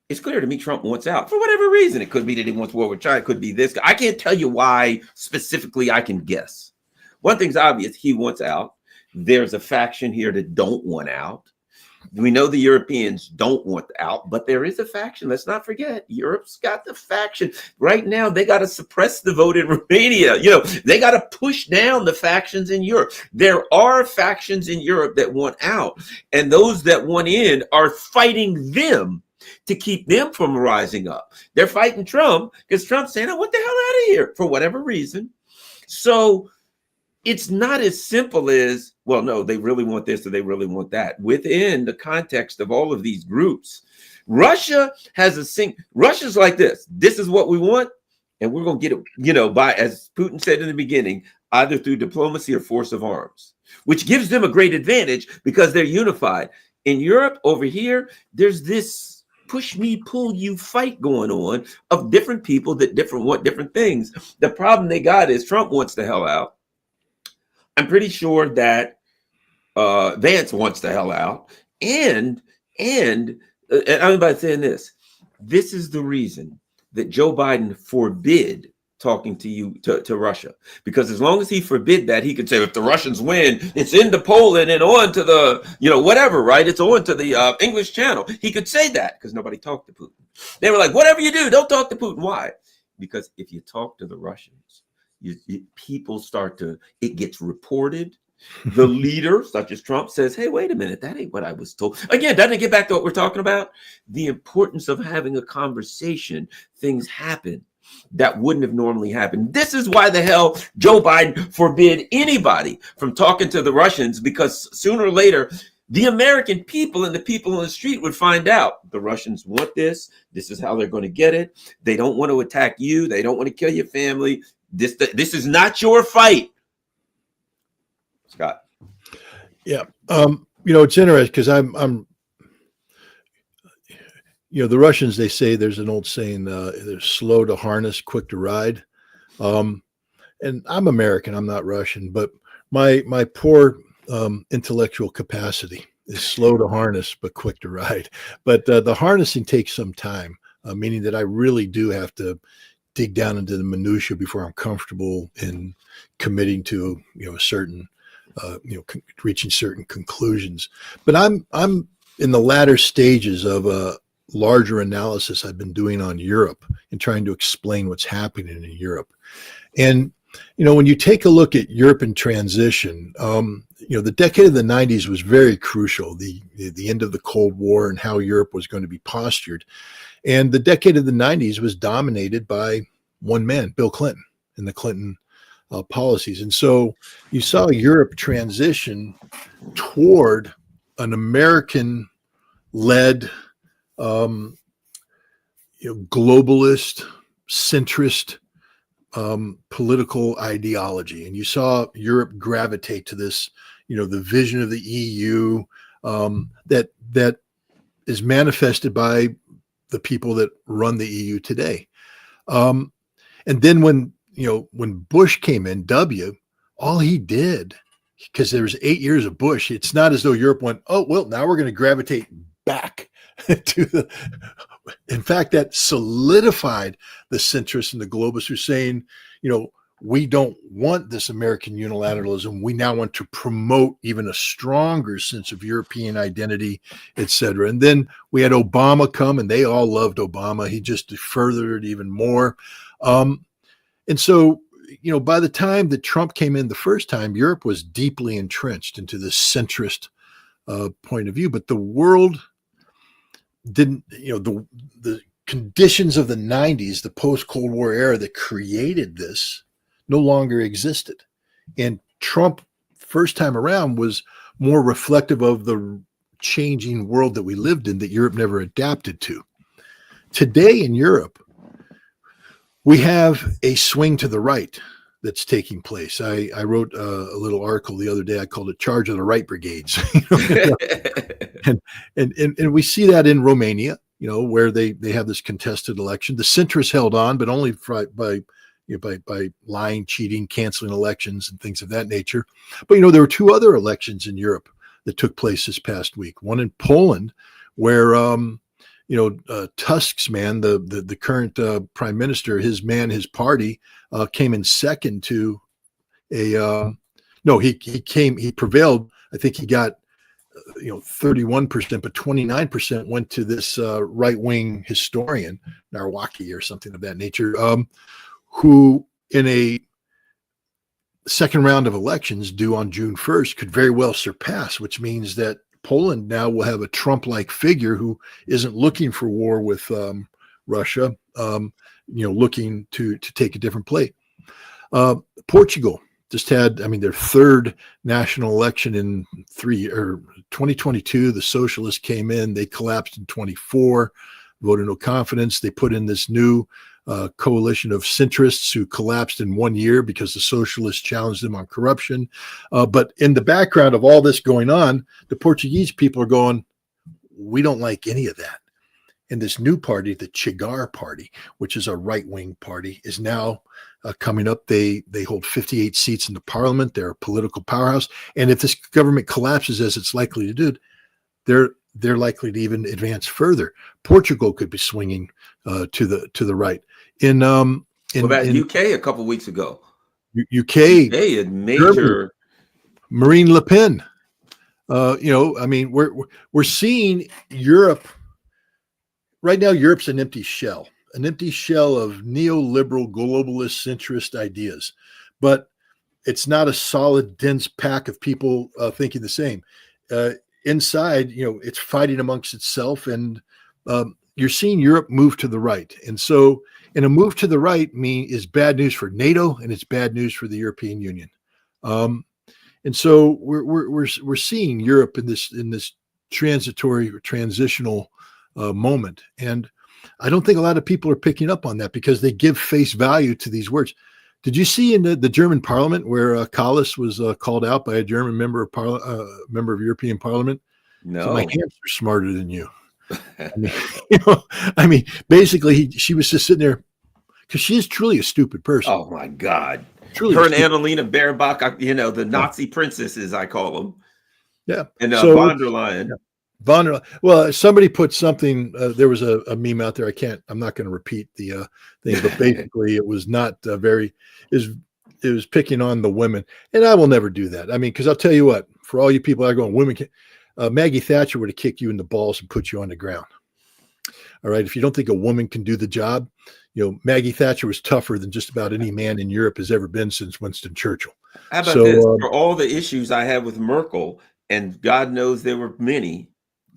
it's clear to me Trump wants out for whatever reason. It could be that he wants war with China. It could be this. I can't tell you why specifically. I can guess. One thing's obvious. He wants out. There's a faction here that don't want out. We know the Europeans don't want out, but there is a faction. Let's not forget, Europe's got the faction. Right now, they got to suppress the vote in Romania. They got to push down the factions in Europe. There are factions in Europe that want out, and those that want in are fighting them to keep them from rising up. They're fighting Trump because Trump's saying, "I want the hell out of here," for whatever reason. So it's not as simple as, well, no, they really want this or they really want that. Within the context of all of these groups, Russia has Russia's like this. This is what we want, and we're going to get it, by, as Putin said in the beginning, either through diplomacy or force of arms, which gives them a great advantage because they're unified. In Europe, over here, there's this push me, pull you fight going on of different people that want different things. The problem they got is Trump wants the hell out. I'm pretty sure that Vance wants the hell out, and I'm about saying this. This is the reason that Joe Biden forbid talking to Russia, because as long as he forbid that, he could say if the Russians win, it's into Poland and on to the whatever, right? It's on to the English Channel. He could say that because nobody talked to Putin. They were like, whatever you do, don't talk to Putin. Why? Because if you talk to the Russians, people it gets reported. The leader, such as Trump, says, "Hey, wait a minute, that ain't what I was told." Again, doesn't it get back to what we're talking about? The importance of having a conversation. Things happen that wouldn't have normally happened. This is why the hell Joe Biden forbid anybody from talking to the Russians, because sooner or later, the American people and the people on the street would find out the Russians want this. This is how they're going to get it. They don't want to attack you. They don't want to kill your family. This is not your fight. Scott. Yeah. It's interesting because I'm the Russians, they say there's an old saying, they're slow to harness, quick to ride. And I'm American, I'm not Russian, but my poor intellectual capacity is slow to harness, but quick to ride. But the harnessing takes some time, meaning that I really do have to dig down into the minutia before I'm comfortable in committing to a certain reaching certain conclusions. But I'm in the latter stages of a larger analysis I've been doing on Europe and trying to explain what's happening in Europe. And when you take a look at Europe in transition, the decade of the 90s was very crucial, the end of the Cold War and how Europe was going to be postured. And the decade of the 90s was dominated by one man, Bill Clinton, and the Clinton policies. And so you saw Europe transition toward an American-led, globalist, centrist political ideology. And you saw Europe gravitate to this, the vision of the EU that is manifested by the people that run the EU today. And then when Bush came in, all he did, because there was 8 years of Bush, it's not as though Europe went, oh, well, now we're going to gravitate back to in fact, that solidified the centrists and the globalists who are saying, we don't want this American unilateralism. We now want to promote even a stronger sense of European identity, et cetera. And then we had Obama come, and they all loved Obama. He just furthered it even more. And so, by the time that Trump came in the first time, Europe was deeply entrenched into this centrist point of view. But the world didn't, the conditions of the 90s, the post-Cold War era that created this, no longer existed. And Trump first time around was more reflective of the changing world that we lived in that Europe never adapted to. Today in Europe, we have a swing to the right that's taking place. I wrote a little article the other day. I called it "Charge of the Right Brigades," and we see that in Romania, where they have this contested election. The centrists held on, but only by lying, cheating, canceling elections, and things of that nature. But there were two other elections in Europe that took place this past week. One in Poland, where Tusk's man, the current prime minister, his party came in second to he prevailed. I think he got 31%, but 29% went to this right-wing historian, Narwaki or something of that nature, who in a second round of elections due on June 1st could very well surpass, which means that Poland now will have a Trump-like figure who isn't looking for war with Russia, looking to take a different play. Portugal just had, their third national election in 2022. The socialists came in, they collapsed in 24, voted no confidence. They put in this new coalition of centrists who collapsed in 1 year because the socialists challenged them on corruption. But in the background of all this going on, the Portuguese people are going, we don't like any of that. And this new party, the Chigar Party, which is a right-wing party, is now coming up. They hold 58 seats in the parliament. They're a political powerhouse. And if this government collapses, as it's likely to do, they're likely to even advance further. Portugal could be swinging to the right. What about UK a couple of weeks ago? UK had major Germany, Marine Le Pen. We're seeing Europe right now. Europe's an empty shell of neoliberal, globalist, centrist ideas, but it's not a solid, dense pack of people thinking the same. Inside, it's fighting amongst itself, and you're seeing Europe move to the right. And so, a move to the right is bad news for NATO, and it's bad news for the European Union. And so we're seeing Europe in this transitory or transitional moment, and I don't think a lot of people are picking up on that because they give face value to these words. Did you see in the German Parliament where Kallas was called out by a German member of European Parliament? No, so my hamster's smarter than you. Basically, she was just sitting there because she is truly a stupid person. Oh my God! Truly, her and Annalena Baerbock, the Nazi princesses, I call them. Yeah, and von der Leyen. Yeah. Well, somebody put something. There was a meme out there. I'm not going to repeat the thing, but basically, it was not very. It was picking on the women, and I will never do that. Because I'll tell you what, for all you people that are going, women can. Maggie Thatcher would have kicked you in the balls and put you on the ground. All right, if you don't think a woman can do the job, Maggie Thatcher was tougher than just about any man in Europe has ever been since Winston Churchill. How about this? For all the issues I had with Merkel, and God knows there were many.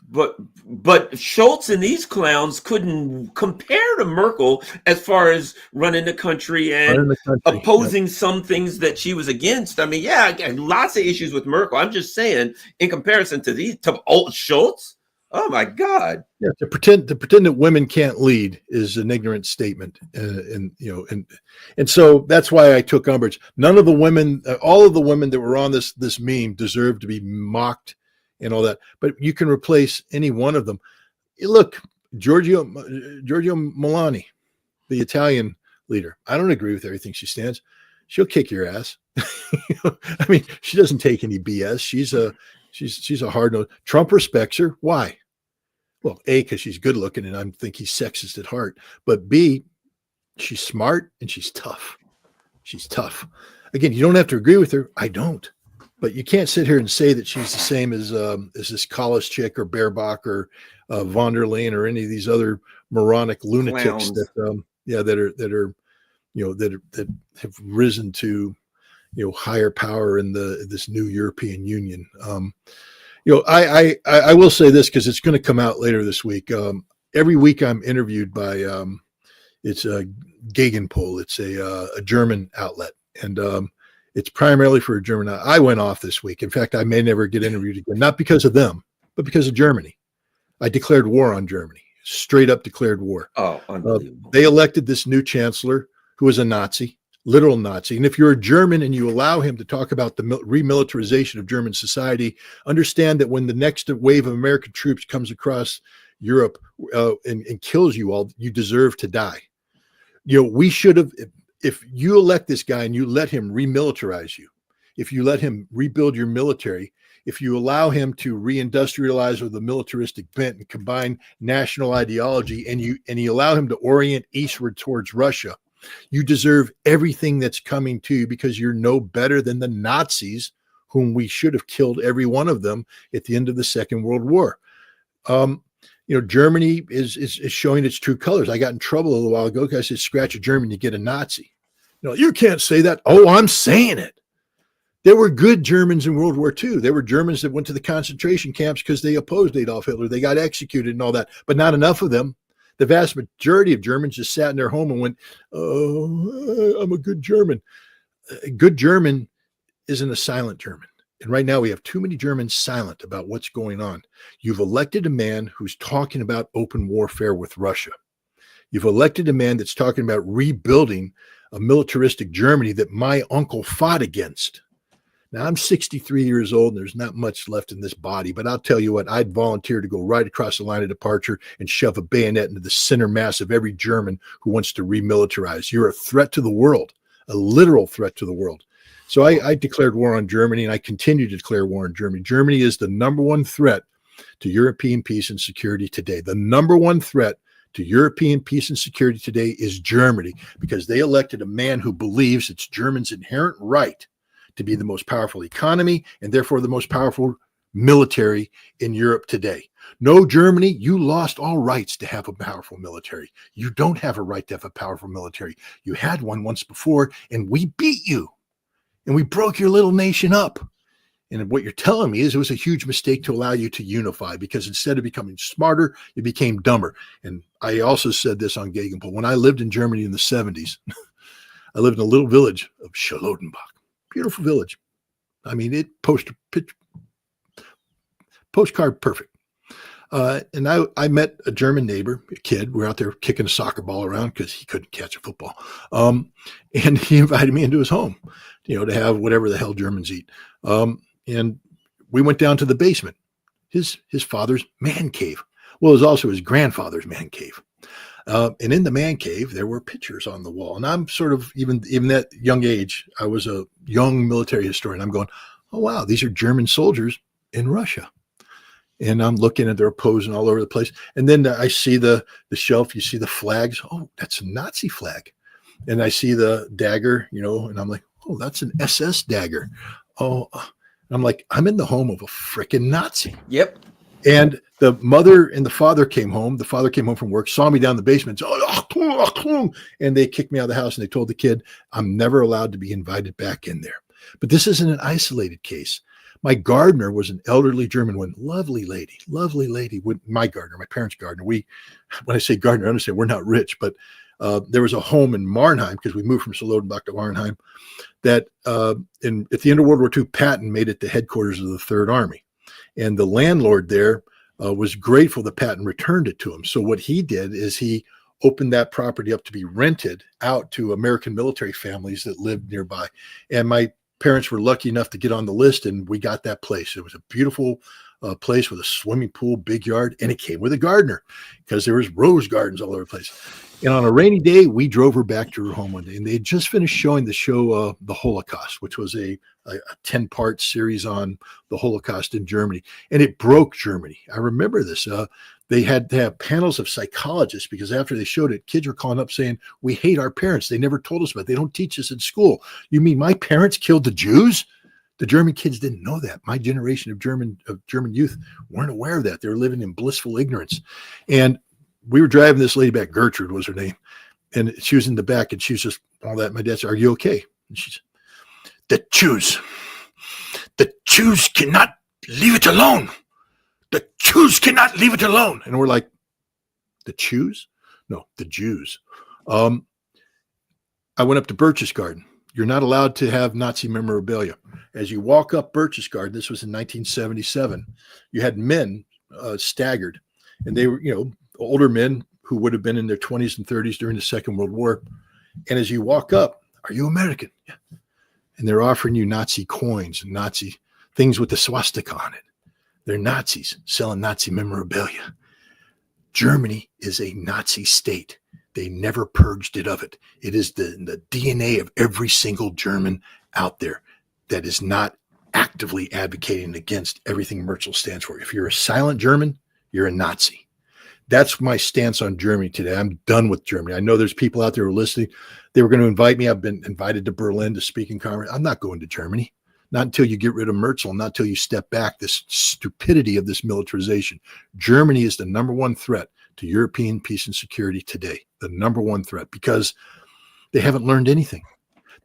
But Schultz and these clowns couldn't compare to Merkel as far as running the country and opposing some things that she was against. Lots of issues with Merkel. I'm just saying, in comparison to old Schultz, oh my God! Yeah, to pretend that women can't lead is an ignorant statement, and so that's why I took umbrage. None of the women, all of the women that were on this meme, deserve to be mocked and all that, but you can replace any one of them. Look, Giorgio Meloni, the Italian leader. I don't agree with everything she stands. She'll kick your ass. She doesn't take any BS. She's a hard nose. Trump respects her. Why? Well, A, because she's good looking, and I think he's sexist at heart. But B, she's smart and she's tough. She's tough. Again, you don't have to agree with her. I don't. But you can't sit here and say that she's the same as this Kallas chick or Baerbock or von der Leyen or any of these other moronic lunatics that have risen to higher power in this new European Union. I will say this because it's going to come out later this week. Every week I'm interviewed by it's a Gegenpol. It's a German outlet, and It's primarily for Germany. I went off this week. In fact, I may never get interviewed again, not because of them, but because of Germany. I declared war on Germany, straight up declared war. Oh, unbelievable. They elected this new chancellor who was a Nazi, literal Nazi. And if you're a German and you allow him to talk about the remilitarization of German society, understand that when the next wave of American troops comes across Europe and kills you all, you deserve to die. We should have, if you elect this guy and you let him remilitarize you, if you let him rebuild your military, if you allow him to reindustrialize with a militaristic bent and combine national ideology, and you allow him to orient eastward towards Russia, you deserve everything that's coming to you, because you're no better than the Nazis, whom we should have killed every one of them at the end of the Second World War. Germany is showing its true colors. I got in trouble a little while ago because I said, scratch a German, you get a Nazi. You can't say that. Oh, I'm saying it. There were good Germans in World War II. There were Germans that went to the concentration camps because they opposed Adolf Hitler. They got executed and all that, but not enough of them. The vast majority of Germans just sat in their home and went, oh, I'm a good German. A good German isn't a silent German. And right now we have too many Germans silent about what's going on. You've elected a man who's talking about open warfare with Russia. You've elected a man that's talking about rebuilding a militaristic Germany that my uncle fought against. Now, I'm 63 years old and there's not much left in this body, but I'll tell you what, I'd volunteer to go right across the line of departure and shove a bayonet into the center mass of every German who wants to remilitarize. You're a threat to the world, a literal threat to the world. So I declared war on Germany, and I continue to declare war on Germany. Germany is the number one threat to European peace and security today. The number one threat to European peace and security today is Germany, because they elected a man who believes it's Germany's inherent right to be the most powerful economy and therefore the most powerful military in Europe today. No, Germany, you lost all rights to have a powerful military. You don't have a right to have a powerful military. You had one once before, and we beat you, and we broke your little nation up. And what you're telling me is it was a huge mistake to allow you to unify, because instead of becoming smarter, you became dumber. And I also said this on Gegenpol. When I lived in Germany in the 70s, I lived in a little village of Charlottenbach. Beautiful village. I mean, postcard perfect. And I met a German neighbor, a kid. We were out there kicking a soccer ball around because he couldn't catch a football. And he invited me into his home, to have whatever the hell Germans eat. And we went down to the basement, his father's man cave. Well, it was also his grandfather's man cave. And in the man cave, there were pictures on the wall. And I'm sort of, even that young age, I was a young military historian. I'm going, oh, wow, these are German soldiers in Russia. And I'm looking at their posing all over the place. And then I see the shelf, you see the flags. Oh, that's a Nazi flag. And I see the dagger, and I'm like, oh, that's an SS dagger. Oh, and I'm like, I'm in the home of a freaking Nazi. Yep. And the mother and the father came home. The father came home from work, saw me down the basement, and they kicked me out of the house. And they told the kid, I'm never allowed to be invited back in there. But this isn't an isolated case. My gardener was an elderly German woman, lovely lady. My gardener, my parents' gardener. When I say gardener, I understand we're not rich, but there was a home in Marnheim, because we moved from Charlottenbach to Marnheim, that at the end of World War II, Patton made it the headquarters of the Third Army. And the landlord there was grateful that Patton returned it to him. So what he did is he opened that property up to be rented out to American military families that lived nearby. And my parents were lucky enough to get on the list, and we got that place. It was a beautiful place with a swimming pool, big yard, and it came with a gardener, because there was rose gardens all over the place. And on a rainy day, we drove her back to her home one day, and they had just finished showing the show The Holocaust, which was a 10-part series on the Holocaust in Germany, and it broke Germany. I remember this. They had to have panels of psychologists, because after they showed it, kids were calling up saying, we hate our parents. They never told us about it. They don't teach us in school. You mean my parents killed the Jews? The German kids didn't know that. My generation of German youth weren't aware of that. They were living in blissful ignorance. And we were driving this lady back, Gertrude was her name, and she was in the back, and she was just all that. My dad said, are you okay? And she said, the Jews cannot leave it alone. The Jews cannot leave it alone. And we're like, the Jews? No, the Jews. I went up to Birch's garden. you're not allowed to have Nazi memorabilia. As you walk up Berchtesgaden, this was in 1977, you had men staggered, and they were, older men who would have been in their 20s and 30s during the Second World War. And as you walk up, are you American? Yeah. And they're offering you Nazi coins and Nazi things with the swastika on it. They're Nazis selling Nazi memorabilia. Germany is a Nazi state. They never purged it of it. It is the DNA of every single German out there that is not actively advocating against everything Merkel stands for. If you're a silent German, you're a Nazi. That's my stance on Germany today. I'm done with Germany. I know there's people out there who are listening. They were going to invite me. I've been invited to Berlin to speak in Congress. I'm not going to Germany. Not until you get rid of Merkel, not until you step back this stupidity of this militarization. Germany is the number one threat to European peace and security today, the number one threat, because they haven't learned anything.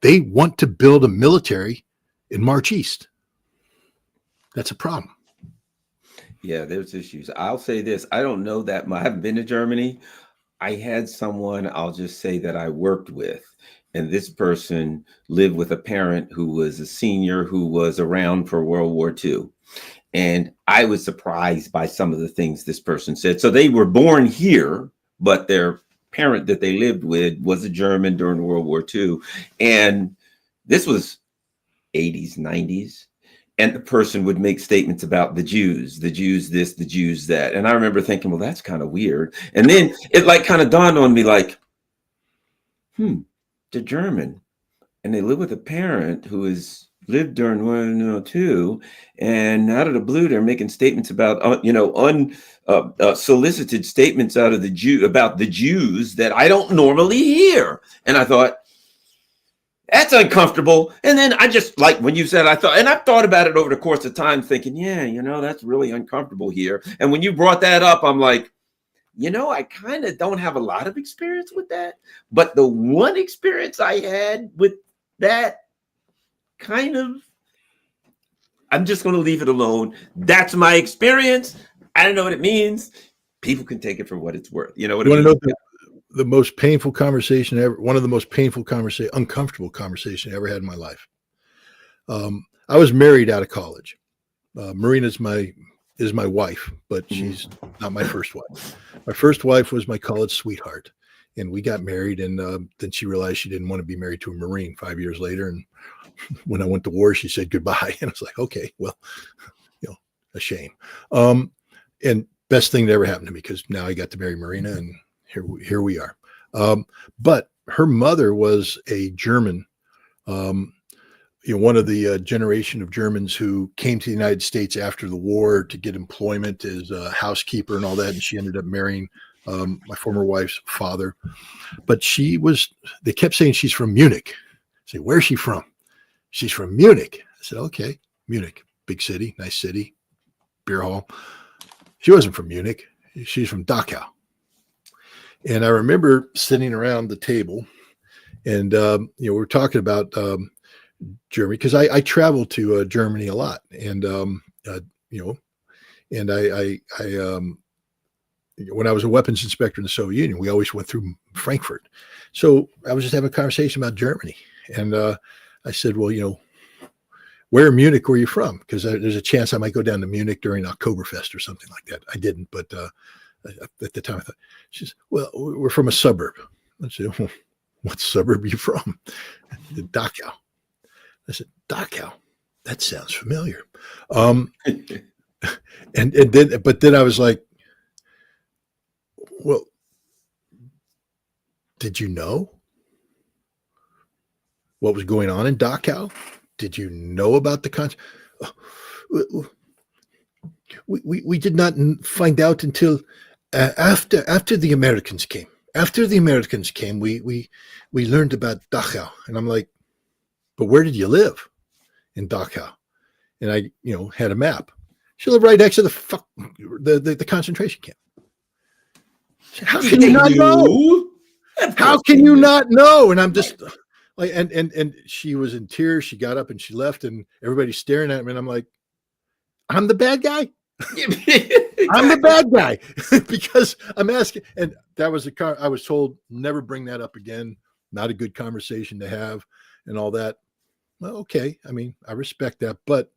They want to build a military and march east. That's a problem. Yeah, there's issues. I'll say this. I don't know that much. I haven't been to Germany. I had someone, I'll just say, that I worked with. And this person lived with a parent who was a senior who was around for World War II. And I was surprised by some of the things this person said. So they were born here, but their parent that they lived with was a German during World War II. And this was 80s, 90s. And the person would make statements about the Jews this, the Jews that. And I remember thinking, well, that's kind of weird. And then it like kind of dawned on me like, they're German. And they live with a parent who has lived during World War II. And out of the blue, they're making statements about, unsolicited statements out of about the Jews that I don't normally hear. And I thought, that's uncomfortable. And then I just, like when you said, I've thought about it over the course of time thinking, yeah, that's really uncomfortable here. And when you brought that up, I'm like, I kind of don't have a lot of experience with that. But the one experience I had with that I'm just going to leave it alone. That's my experience. I don't know what it means. People can take it for what it's worth. You know what I mean? The most painful conversation ever, one of the most painful uncomfortable conversation I ever had in my life. I was married out of college. Marina is my wife, but she's not my first wife. My first wife was my college sweetheart, and we got married. And then she realized she didn't want to be married to a Marine 5 years later. And when I went to war, she said goodbye. And I was like, okay, well, a shame. And best thing that ever happened to me, because now I got to marry Marina, and here we are. But her mother was a German, one of the generation of Germans who came to the United States after the war to get employment as a housekeeper and all that. And she ended up marrying my former wife's father. But they kept saying she's from Munich. I say, where's she from? She's from Munich. I said, okay, Munich, big city, nice city, beer hall. She wasn't from Munich. She's from Dachau. And I remember sitting around the table, and we were talking about Germany, because I traveled to Germany a lot, and and I when I was a weapons inspector in the Soviet Union, we always went through Frankfurt. So I was just having a conversation about Germany, and I said, well, where in Munich were you from? Because there's a chance I might go down to Munich during Oktoberfest or something like that. I didn't, but at the time I thought, she says, well, we're from a suburb. I said, well, what suburb are you from? Dachau. I said, Dachau? That sounds familiar. But then I was like, well, did you know what was going on in Dachau? Did you know about the country? We did not find out until after the Americans came. After the Americans came, we learned about Dachau, and I'm like, but where did you live in Dachau? And I, had a map. She lived right next to the concentration camp. Said, how can you not know? How can you not know? And I'm just like, and she was in tears. She got up and she left, and everybody's staring at me. And I'm like, I'm the bad guy. I'm the bad guy because I'm asking. And that was I was told, never bring that up again. Not a good conversation to have. and all that. Well, okay. I mean, I respect that, but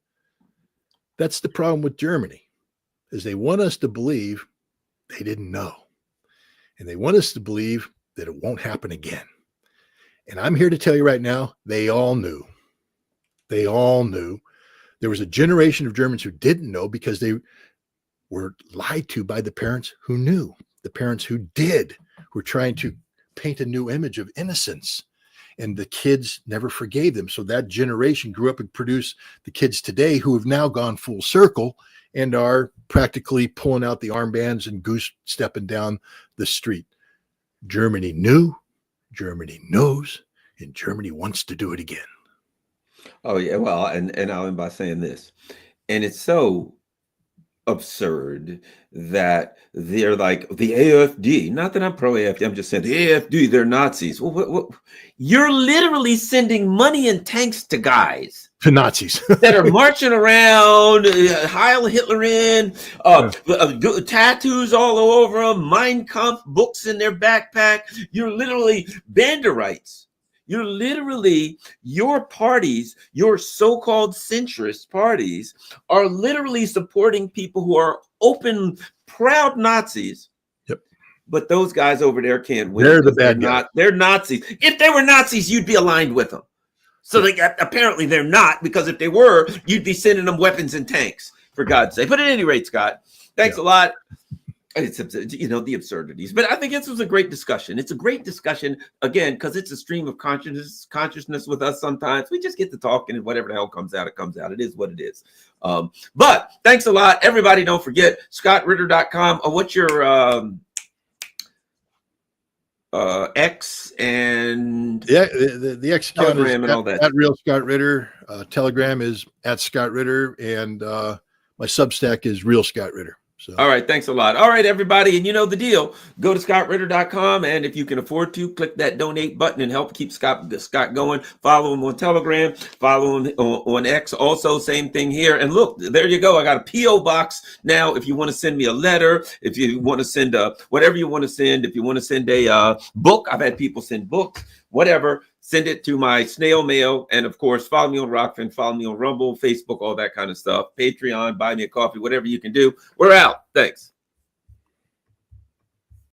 that's the problem with Germany, is they want us to believe they didn't know. And they want us to believe that it won't happen again. And I'm here to tell you right now, they all knew. They all knew. There was a generation of Germans who didn't know because they were lied to by the parents who knew. The parents who did were trying to paint a new image of innocence. And the kids never forgave them. So that generation grew up and produced the kids today who have now gone full circle and are practically pulling out the armbands and goose stepping down the street. Germany knew, Germany knows, and Germany wants to do it again. Oh yeah, well, and I'll end by saying this, and it's so absurd that they're like the AFD. Not that I'm pro AFD. I'm just saying the AFD. They're Nazis. Well, you're literally sending money and tanks to guys. To Nazis that are marching around, Heil Hitler in, tattoos all over them, Mein Kampf books in their backpack. You're literally Banderites. You're literally, your parties, your so-called centrist parties are literally supporting people who are open, proud Nazis. Yep. But those guys over there can't win. They're the bad guys. They're Nazis. If they were Nazis, you'd be aligned with them. So apparently they're not, because if they were, you'd be sending them weapons and tanks, for God's sake. But at any rate, Scott, thanks a lot. It's, the absurdities. But I think this was a great discussion. It's a great discussion, again, because it's a stream of consciousness with us sometimes. We just get to talking, and whatever the hell comes out, it comes out. It is what it is. But thanks a lot. Everybody, don't forget, scottritter.com. What's your... X and the X account is and all that. At Real Scott Ritter. Telegram is at Scott Ritter, and my Substack is Real Scott Ritter. So, all right, thanks a lot. All right, everybody, and you know the deal. Go to scottritter.com, and if you can afford to, click that donate button and help keep Scott going. Follow him on Telegram. Follow him on X. Also, same thing here. And look, there you go. I got a P.O. box now. If you want to send me a letter, if you want to send whatever you want to send, if you want to send a book, I've had people send books, whatever. Send it to my snail mail. And of course, follow me on Rockfin, follow me on Rumble, Facebook, all that kind of stuff. Patreon, buy me a coffee, whatever you can do. We're out. Thanks.